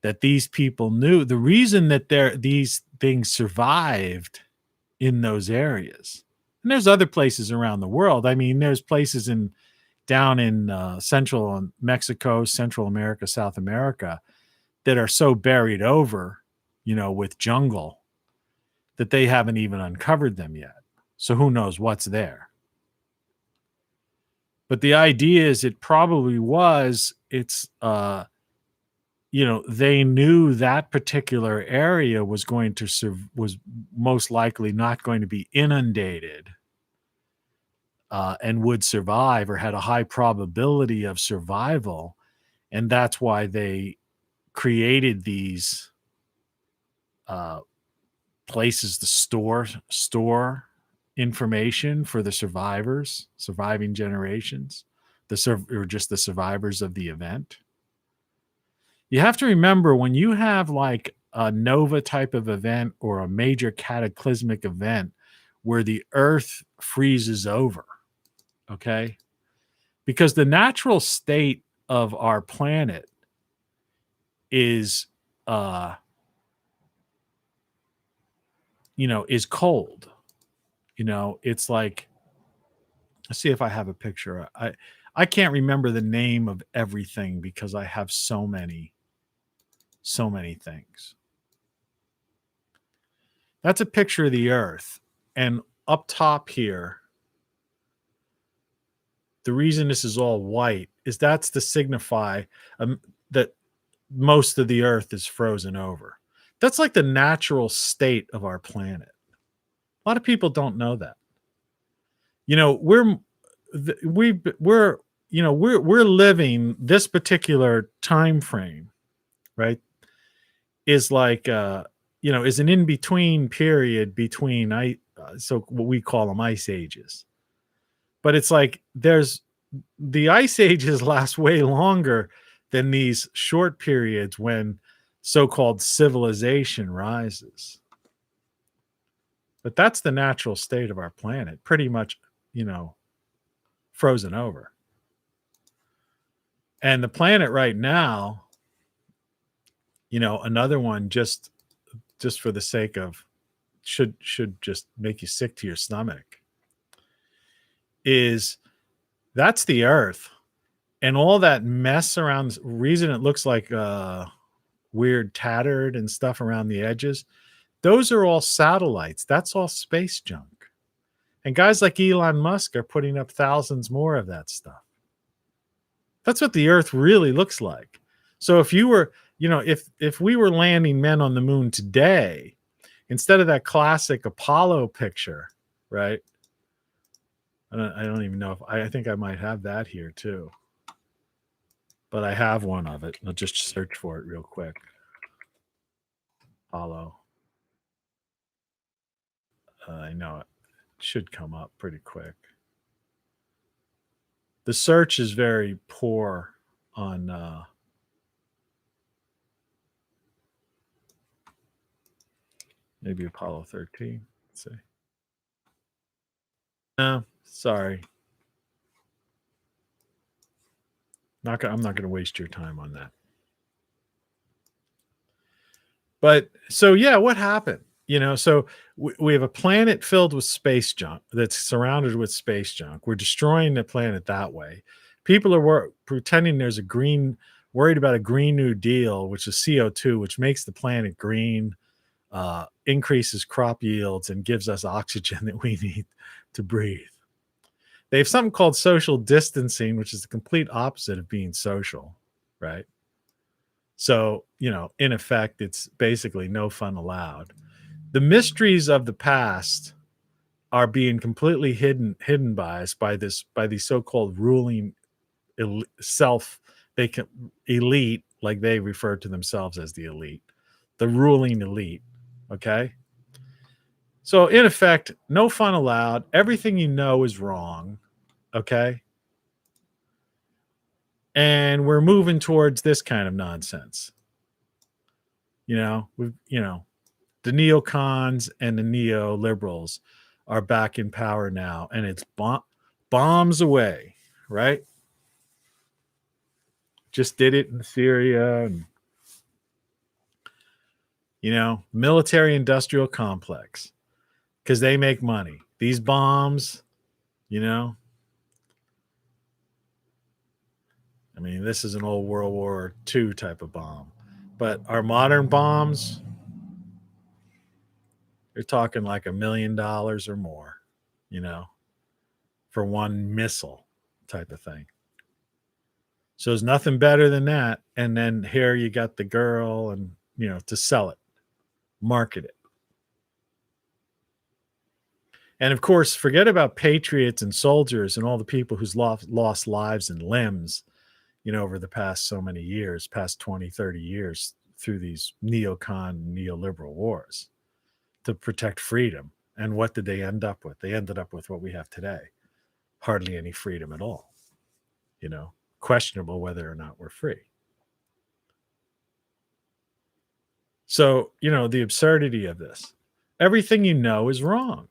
S5: that these people knew. The reason that these things survived in those areas, and there's other places around the world. I mean, there's places down in Central Mexico, Central America, South America, that are so buried over, with jungle, that they haven't even uncovered them yet. So who knows what's there? But the idea is it probably was, they knew that particular area was was most likely not going to be inundated, and would survive, or had a high probability of survival. And that's why they created these places to store information for the surviving generations, or just the survivors of the event. You have to remember, when you have like a nova type of event or a major cataclysmic event where the earth freezes over, okay? Because the natural state of our planet is is cold. It's like, let's see if I have a picture. I can't remember the name of everything because I have so many things. That's a picture of the earth. And up top here, the reason this is all white is that's to signify that most of the earth is frozen over. That's like the natural state of our planet. A lot of people don't know that. We're living this particular time frame, right? Is like is an in-between period between so what we call them ice ages. But it's like the ice ages last way longer than these short periods when so-called civilization rises. But that's the natural state of our planet, pretty much, frozen over. And the planet right now, another one just for the sake of should just make you sick to your stomach, that's the earth, and all that mess around. Reason it looks like weird tattered and stuff around the edges, those are all satellites. That's all space junk. And guys like Elon Musk are putting up thousands more of that stuff. That's what the earth really looks like. So if you were, if we were landing men on the moon today, instead of that classic Apollo picture, right? I don't even know if I think I might have that here too. but I have one of it. I'll just search for it real quick. Apollo. I know it should come up pretty quick. The search is very poor on maybe Apollo 13. Let's see. No, sorry. I'm not going to waste your time on that. But so yeah, what happened? So we have a planet filled with space junk that's surrounded with space junk. We're destroying the planet that way. People are pretending there's worried about a Green New Deal, which is CO2, which makes the planet green, increases crop yields, and gives us oxygen that we need to breathe. They have something called social distancing, which is the complete opposite of being social, right? So, in effect, it's basically no fun allowed. The mysteries of the past are being completely hidden by us by these so-called ruling elite, like they refer to themselves as the elite, the ruling elite. Okay. So in effect, no fun allowed. Everything you know is wrong. Okay. And we're moving towards this kind of nonsense. The neocons and the neoliberals are back in power now, and it's bombs away, right? Just did it in Syria, and military industrial complex, because they make money. These bombs, this is an old World War II type of bomb, but our modern bombs, you're talking like $1 million or more, for one missile type of thing. So there's nothing better than that. And then here you got the girl and, to sell it, market it. And of course, forget about patriots and soldiers and all the people who's lost lives and limbs, over the past so many years, past 20, 30 years through these neocon, neoliberal wars to protect freedom. And what did they end up with? They ended up with what we have today. Hardly any freedom at all. Questionable whether or not we're free. So, the absurdity of this. Everything you know is wrong.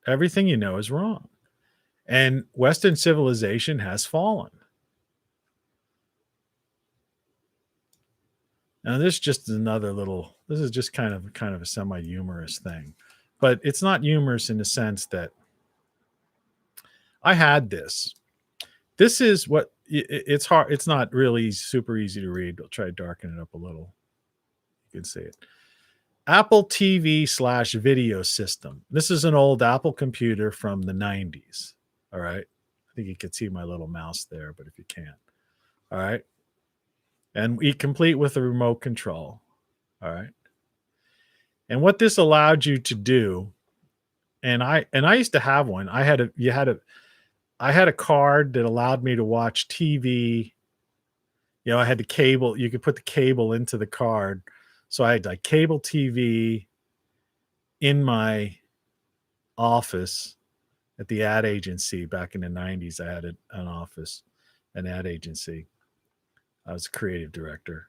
S5: Everything you know is wrong. And Western civilization has fallen. Now, this is just kind of a semi-humorous thing. But it's not humorous in the sense that I had this. This is what it's hard. It's not really super easy to read. I'll try to darken it up a little. You can see it. Apple TV/video system. This is an old Apple computer from the 90s. All right. I think you can see my little mouse there, but if you can't. All right. And complete with a remote control. All right. And what this allowed you to do, and I used to have one. I had a card that allowed me to watch TV. I had the cable. You could put the cable into the card. So I had like cable TV in my office at the ad agency back in the 90s. I had an office, an ad agency. I was a creative director.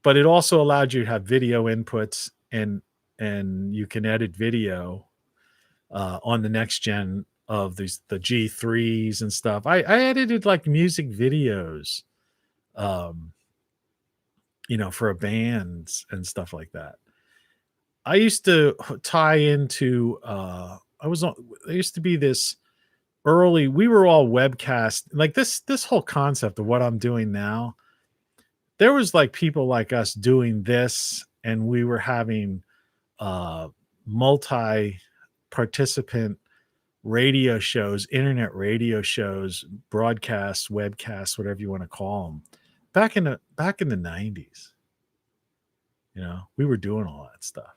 S5: But it also allowed you to have video inputs, and you can edit video on the next gen of the G3s and stuff. I edited like music videos, for a band and stuff like that. I used to tie into, there used to be this early, we were all webcast, like this whole concept of what I'm doing now. There was like people like us doing this, and we were having multi-participant radio shows, internet radio shows, broadcasts, webcasts, whatever you want to call them, back in the 90s. We were doing all that stuff.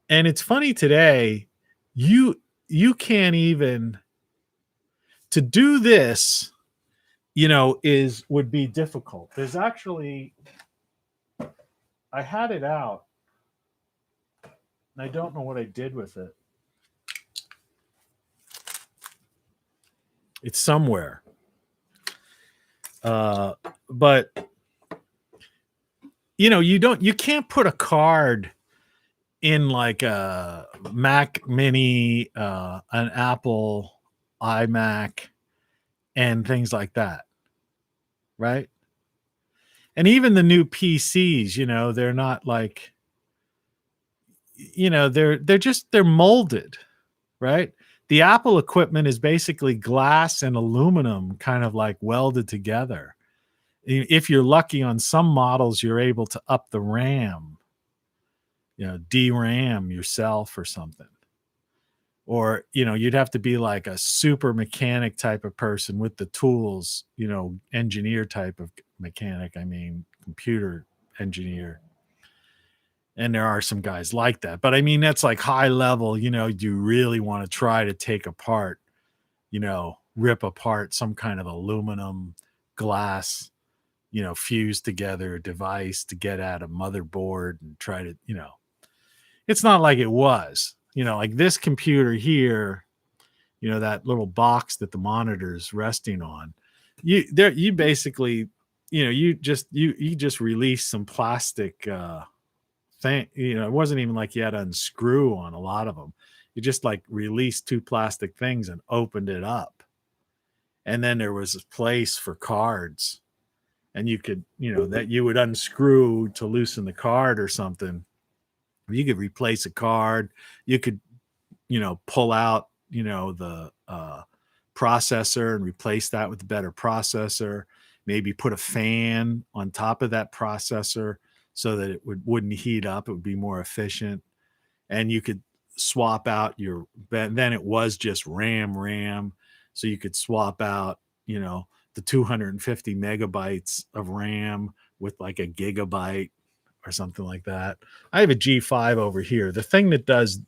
S5: And it's funny today, you can't even to do this, would be difficult. There's actually, I had it out and I don't know what I did with it. It's somewhere. But you can't put a card in like a Mac Mini, an Apple iMac, and things like that, right? And even the new PCs, they're not like, they're molded, right? The Apple equipment is basically glass and aluminum kind of like welded together. If you're lucky, on some models, you're able to up the RAM, DRAM yourself or something. Or, you'd have to be like a super mechanic type of person with the tools, engineer type of mechanic. I mean, computer engineer. And there are some guys like that. But I mean, that's like high level, you really want to try to take apart, rip apart some kind of aluminum, glass, fuse together device to get at a motherboard and try to, it's not like it was, like this computer here, that little box that the monitor's resting on, you basically, you just release some plastic, thing, it wasn't even like you had to unscrew on a lot of them. You just like released two plastic things and opened it up. And then there was a place for cards. And you could, that you would unscrew to loosen the card or something. You could replace a card. You could, pull out, the processor and replace that with a better processor. Maybe put a fan on top of that processor so that it wouldn't heat up. It would be more efficient. And you could swap out then it was just RAM. So you could swap out, the 250 megabytes of RAM with like a gigabyte or something like that. I have a G5 over here. The thing that does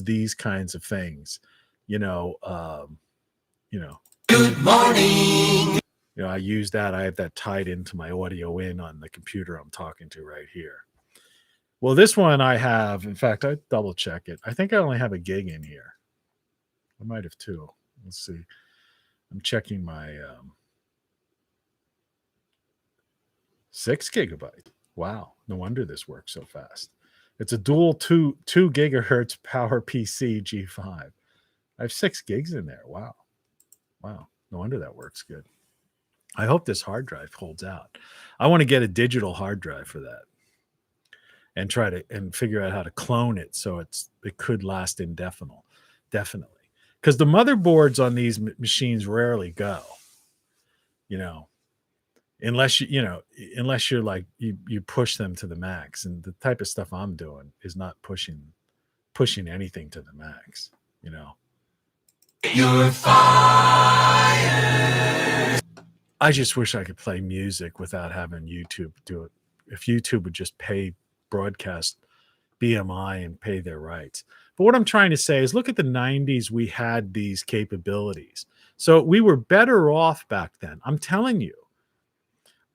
S5: these kinds of things,
S4: Good morning.
S5: I use that. I have that tied into my audio in on the computer I'm talking to right here. Well, this one I have, in fact, I double check it. I think I only have a gig in here. I might have two. Let's see. I'm checking my 6 gigabyte. Wow. No wonder this works so fast. It's a dual 2 gigahertz power PC G5. I have 6 gigs in there. Wow. No wonder that works good. I hope this hard drive holds out. I want to get a digital hard drive for that and try to figure out how to clone it so it could last indefinitely. Definitely. Because the motherboards on these machines rarely go, unless you're like you push them to the max. And the type of stuff I'm doing is not pushing anything to the max,
S4: You're fired.
S5: I just wish I could play music without having YouTube do it. If YouTube would just pay broadcast BMI and pay their rights. But what I'm trying to say is, look at the 90s. We had these capabilities. So we were better off back then. I'm telling you.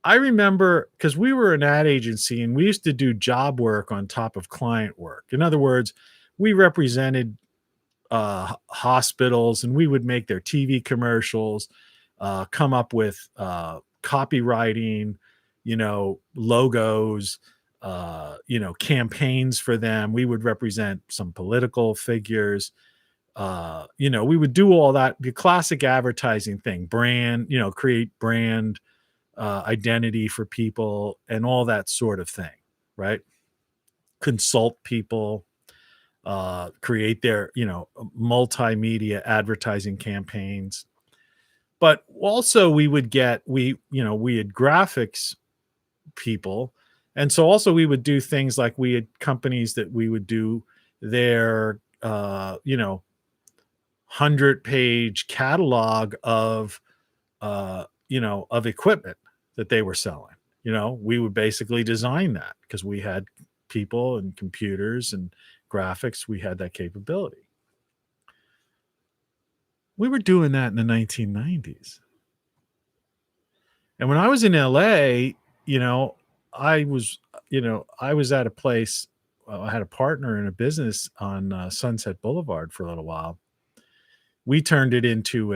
S5: I remember, because we were an ad agency and we used to do job work on top of client work. In other words, we represented hospitals and we would make their TV commercials, come up with copywriting, logos, campaigns for them. We would represent some political figures. We would do all that, the classic advertising thing, brand, create brand identity for people and all that sort of thing, right? Consult people, create their, multimedia advertising campaigns. But also we had graphics people. And so also we would do things like we had companies that we would do their, 100-page catalog of equipment that they were selling. We would basically design that because we had people and computers and graphics. We had that capability. We were doing that in the 1990s. And when I was in LA, you know, I was, I was at a place, I had a partner in a business on Sunset Boulevard for a little while. We turned it into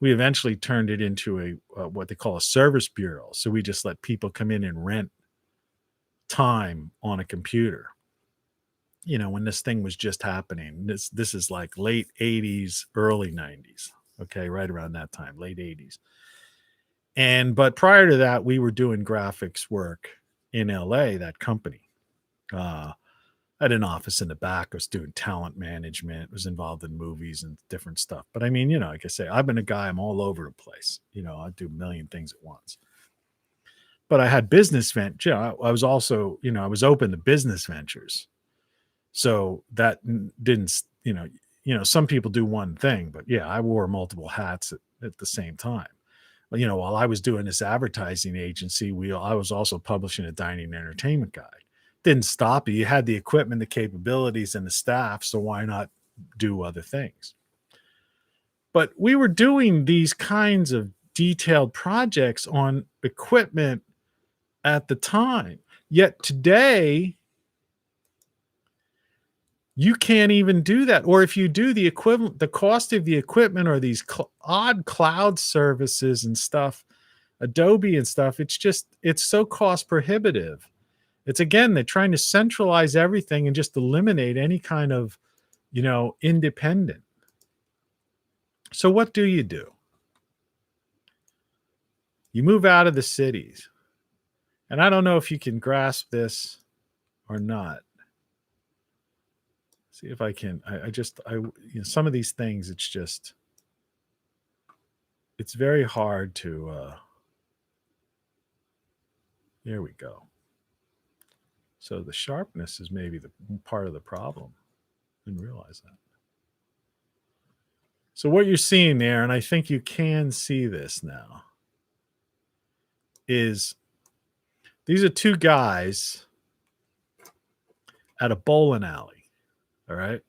S5: we eventually turned it into what they call a service bureau. So we just let people come in and rent time on a computer. When this thing was just happening. This is like late 80s, early 90s. Okay, right around that time, late 80s. But prior to that, we were doing graphics work in LA, that company. I had an office in the back. I was doing talent management, was involved in movies and different stuff. But I mean, like I say, I've been a guy, I'm all over the place. I do a million things at once. But I had business ventures. I was also, I was open to business ventures. So that didn't, some people do one thing, but yeah, I wore multiple hats at the same time. While I was doing this advertising agency, I was also publishing a dining and entertainment guide. Didn't stop you. You had the equipment, the capabilities, and the staff. So why not do other things? But we were doing these kinds of detailed projects on equipment at the time. Yet today, you can't even do that. Or if you do, the cost of the equipment or these odd cloud services and stuff, Adobe and stuff, it's so cost prohibitive. It's, again, they're trying to centralize everything and just eliminate any kind of, independent. So what do? You move out of the cities. And I don't know if you can grasp this or not. See if I can. Some of these things, it's very hard to. Here we go. So the sharpness is maybe the part of the problem. Didn't realize that. So what you're seeing there, and I think you can see this now, is these are two guys at a bowling alley. All right.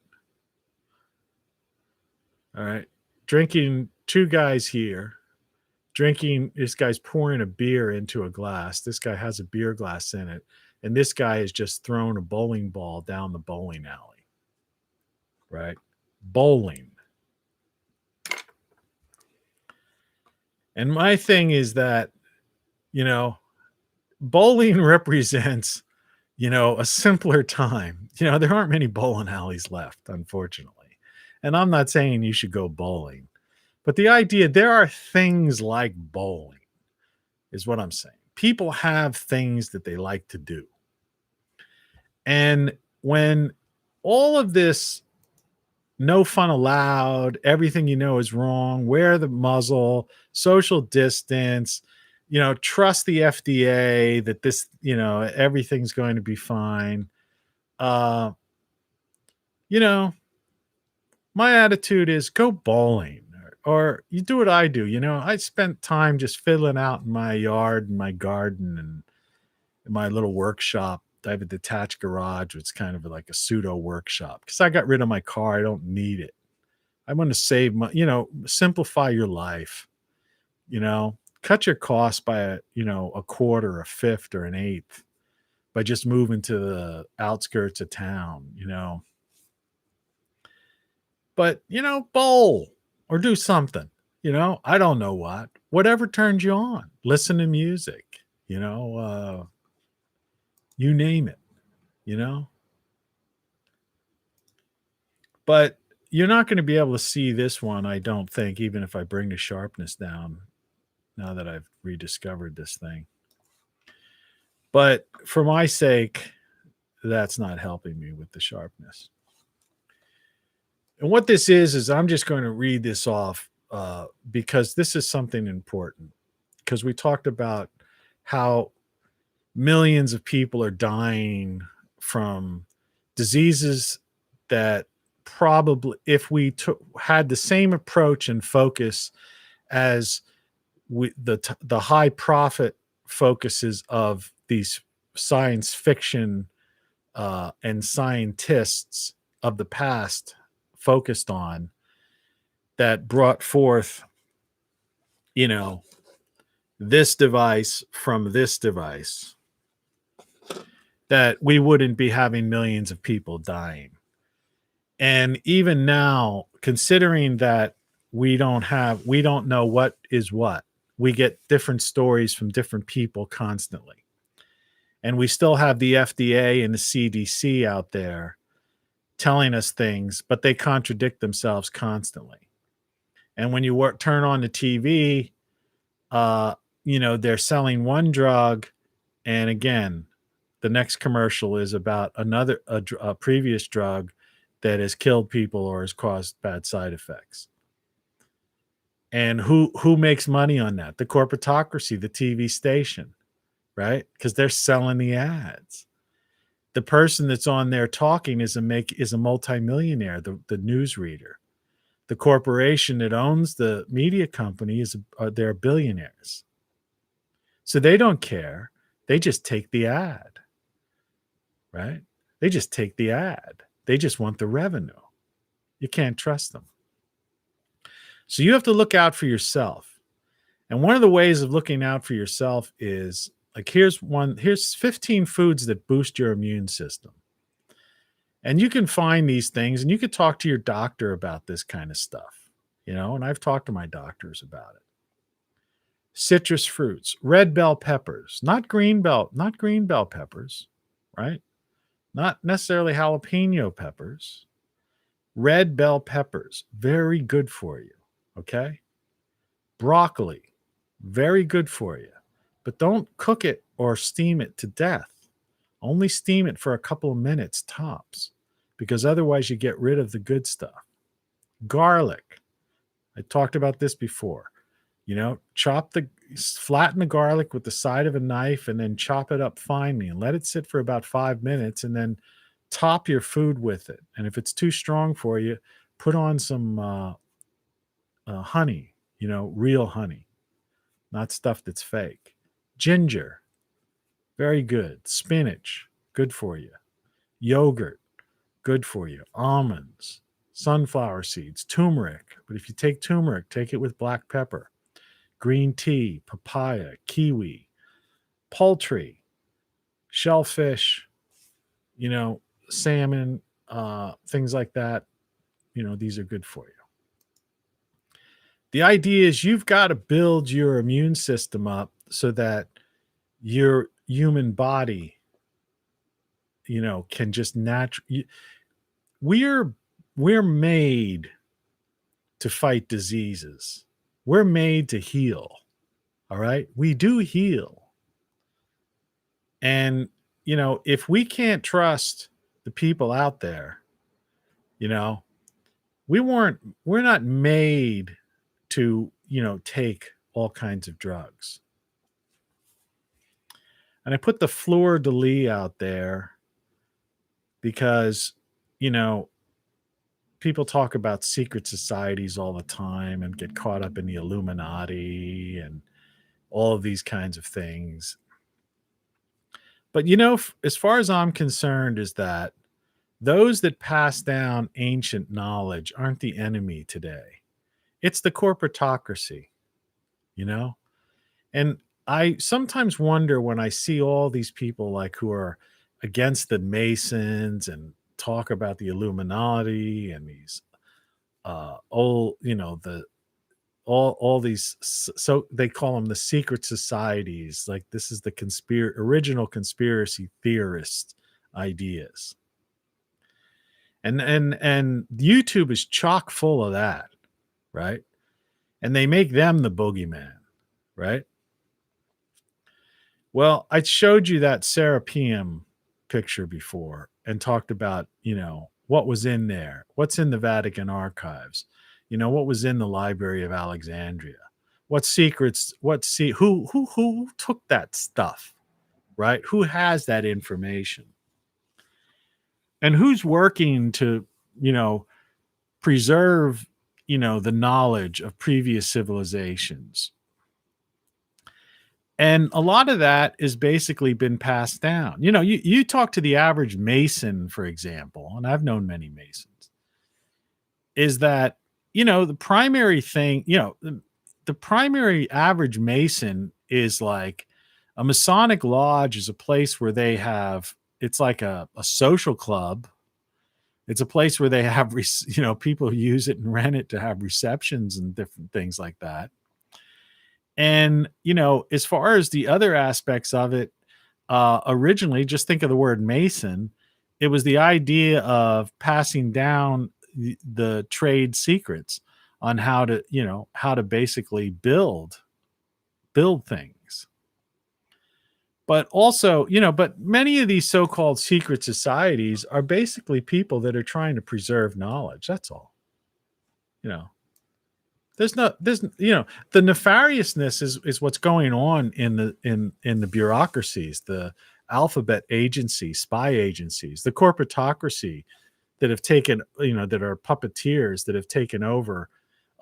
S5: Drinking, two guys here. Drinking, this guy's pouring a beer into a glass. This guy has a beer glass in it. And this guy has just thrown a bowling ball down the bowling alley. Right? Bowling. And my thing is that, bowling represents, a simpler time. There aren't many bowling alleys left, unfortunately. And I'm not saying you should go bowling. But the idea, there are things like bowling, is what I'm saying. People have things that they like to do. And when all of this no fun allowed, everything is wrong, wear the muzzle, social distance, trust the FDA that this, everything's going to be fine. My attitude is go bowling. Or you do what I do. I spent time just fiddling out in my yard and my garden and in my little workshop. I have a detached garage. It's kind of like a pseudo workshop because I got rid of my car. I don't need it. I want to save my, simplify your life, cut your costs by a quarter, a fifth, or an eighth by just moving to the outskirts of town, But, bowl. Or do something, I don't know what, whatever turns you on. Listen to music, you name it, But you're not going to be able to see this one, I don't think, even if I bring the sharpness down now that I've rediscovered this thing. But for my sake, that's not helping me with the sharpness. And what this is I'm just going to read this off because this is something important. Because we talked about how millions of people are dying from diseases that probably, if we had the same approach and focus as the high profit focuses of these science fiction and scientists of the past focused on, that brought forth, this device from this device, that we wouldn't be having millions of people dying. And even now, considering that we don't know what is what, we get different stories from different people constantly. And we still have the FDA and the CDC out there telling us things, but they contradict themselves constantly. And when you turn on the TV, they're selling one drug, and again, the next commercial is about a previous drug that has killed people or has caused bad side effects. And who makes money on that? The corporatocracy, the TV station, right? Because they're selling the ads. The person that's on there talking is a multimillionaire, the newsreader. The corporation that owns the media company they're billionaires. So they don't care. They just take the ad, right? They just take the ad. They just want the revenue. You can't trust them. So you have to look out for yourself. And one of the ways of looking out for yourself is, like, here's 15 foods that boost your immune system. And you can find these things, and you could talk to your doctor about this kind of stuff, and I've talked to my doctors about it. Citrus fruits, red bell peppers, not green bell peppers, right? Not necessarily jalapeno peppers. Red bell peppers, very good for you, okay? Broccoli, very good for you. But don't cook it or steam it to death. Only steam it for a couple of minutes tops, because otherwise you get rid of the good stuff. Garlic. I talked about this before. Flatten the garlic with the side of a knife and then chop it up finely and let it sit for about 5 minutes, and then top your food with it. And if it's too strong for you, put on some honey, real honey, not stuff that's fake. Ginger, very good. Spinach, good for you. Yogurt, good for you. Almonds, sunflower seeds, turmeric. But if you take turmeric, take it with black pepper. Green tea, papaya, kiwi, poultry, shellfish, salmon, things like that. These are good for you. The idea is you've got to build your immune system up so that your human body, can just naturally. We're made to fight diseases. We're made to heal. All right? We do heal. And, if we can't trust the people out there, we're not made to, take all kinds of drugs. And I put the fleur de lis out there because, people talk about secret societies all the time and get caught up in the Illuminati and all of these kinds of things. But, as far as I'm concerned, is that those that pass down ancient knowledge aren't the enemy today. It's the corporatocracy, And I sometimes wonder when I see all these people who are against the Masons and talk about the Illuminati and these all these, so they call them the secret societies. Like, this is the original conspiracy theorist ideas. And YouTube is chock full of that, right? And they make them the boogeyman, right? Well, I showed you that Serapeum picture before and talked about, what was in there, what's in the Vatican archives, what was in the Library of Alexandria, what secrets, who took that stuff, right? Who has that information? And who's working to, preserve, the knowledge of previous civilizations? And a lot of that has basically been passed down. You talk to the average Mason, for example, and I've known many Masons, is that the primary thing, the primary average Mason is like a Masonic lodge is a place where they have, it's like a social club. It's a place where they have, people use it and rent it to have receptions and different things like that. And, as far as the other aspects of it, originally, just think of the word Mason. It was the idea of passing down the trade secrets on how to basically build things. But also, but many of these so-called secret societies are basically people that are trying to preserve knowledge. That's all. There's the nefariousness is what's going on in the bureaucracies, the alphabet agencies, spy agencies, the corporatocracy that have taken, that are puppeteers that have taken over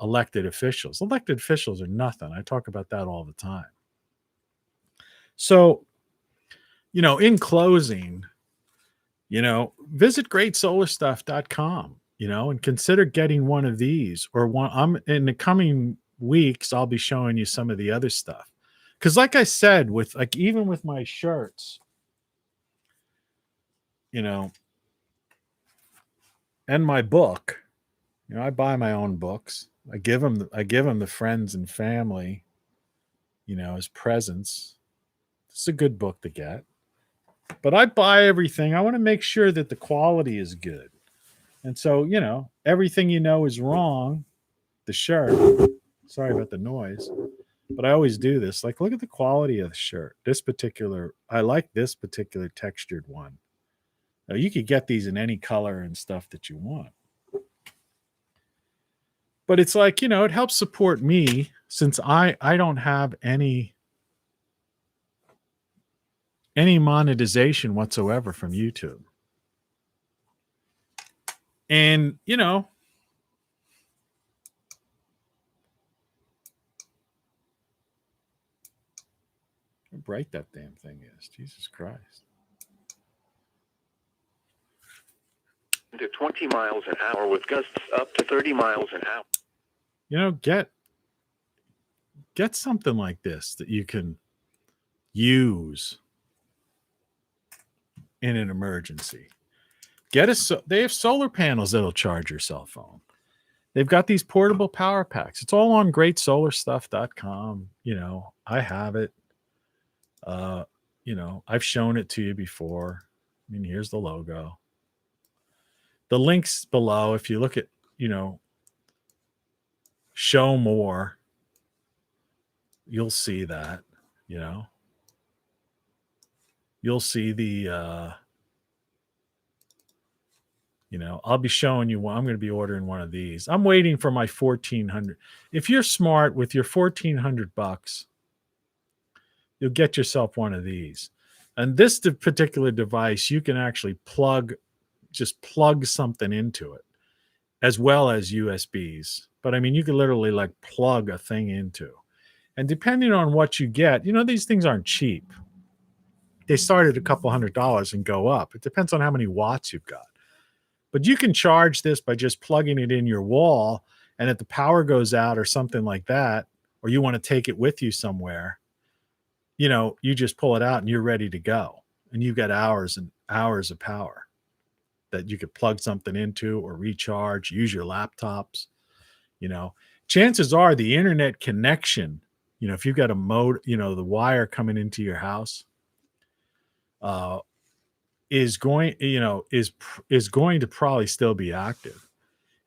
S5: elected officials. Elected officials are nothing. I talk about that all the time. So, in closing, visit greatsolarstuff.com, and consider getting one of these or one. I'm in the coming weeks, I'll be showing you some of the other stuff. Cause like I said, even with my shirts, and my book, I buy my own books. I give them to friends and family, as presents. It's a good book to get. But I buy everything. I want to make sure that the quality is good. And so, everything is wrong. The shirt. Sorry about the noise. But I always do this. Like, look at the quality of the shirt. I like this particular textured one. Now, you could get these in any color and stuff that you want. But it's like, it helps support me since I don't have any monetization whatsoever from YouTube. And, how bright that damn thing is. Jesus Christ.
S6: To 20 miles an hour with gusts up to 30 miles an hour.
S5: Get something like this that you can use in an emergency. They have solar panels that'll charge your cell phone. They've got these portable power packs. It's all on greatsolarstuff.com. I have it. I've shown it to you before. Here's the logo. The links below, if you look at, show more, you'll see that, you'll see the, I'll be showing you one. I'm going to be ordering one of these. I'm waiting for my 1,400. If you're smart with your $1,400, you'll get yourself one of these. And this particular device, you can actually plug something into it as well as USBs. But you can literally like plug a thing into. And depending on what you get, these things aren't cheap. They start at a couple $100 and go up. It depends on how many watts you've got. But you can charge this by just plugging it in your wall. And if the power goes out or something like that, or you want to take it with you somewhere, you just pull it out and you're ready to go. And you've got hours and hours of power that you could plug something into or recharge, use your laptops. Chances are the internet connection, if you've got a mode, the wire coming into your house, is going to probably still be active.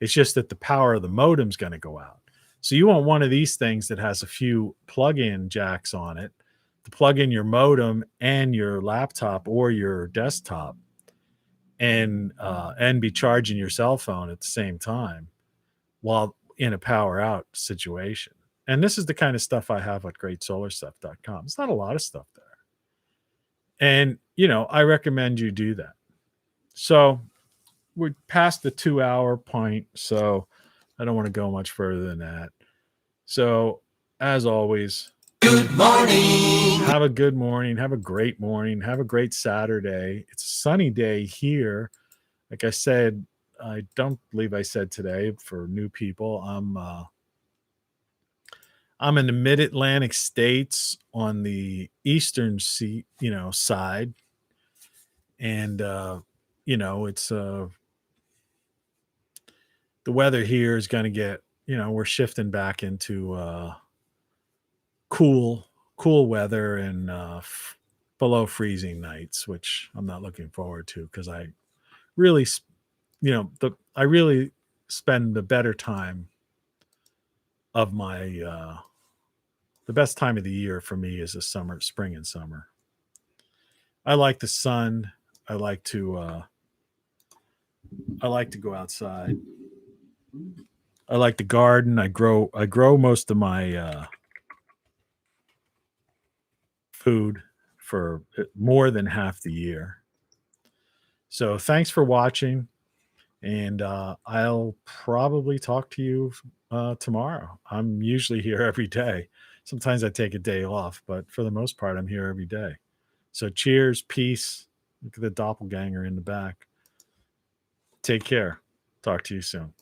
S5: It's just that the power of the modem is going to go out. So you want one of these things that has a few plug-in jacks on it to plug in your modem and your laptop or your desktop, and be charging your cell phone at the same time while in a power out situation. And this is the kind of stuff I have at greatsolarstuff.com. It's not a lot of stuff there. And, I recommend you do that. So we're past the 2-hour point, so I don't want to go much further than that. So as always,
S4: Good morning.
S5: Have a good morning. Have a great morning. Have a great Saturday. It's a sunny day here. Like I said, I don't believe I said today for new people. I'm in the mid-Atlantic states on the eastern sea, side, and it's the weather here is going to get, we're shifting back into cool cool weather and below freezing nights, which I'm not looking forward to because I really I really spend the better time of my the best time of the year for me is the summer, spring and summer. I like the sun. I like to go outside. I like to garden. I grow most of my food for more than half the year. So thanks for watching, and I'll probably talk to you tomorrow. I'm usually here every day. Sometimes I take a day off, but for the most part, I'm here every day. So cheers, peace. Look at the doppelganger in the back. Take care. Talk to you soon.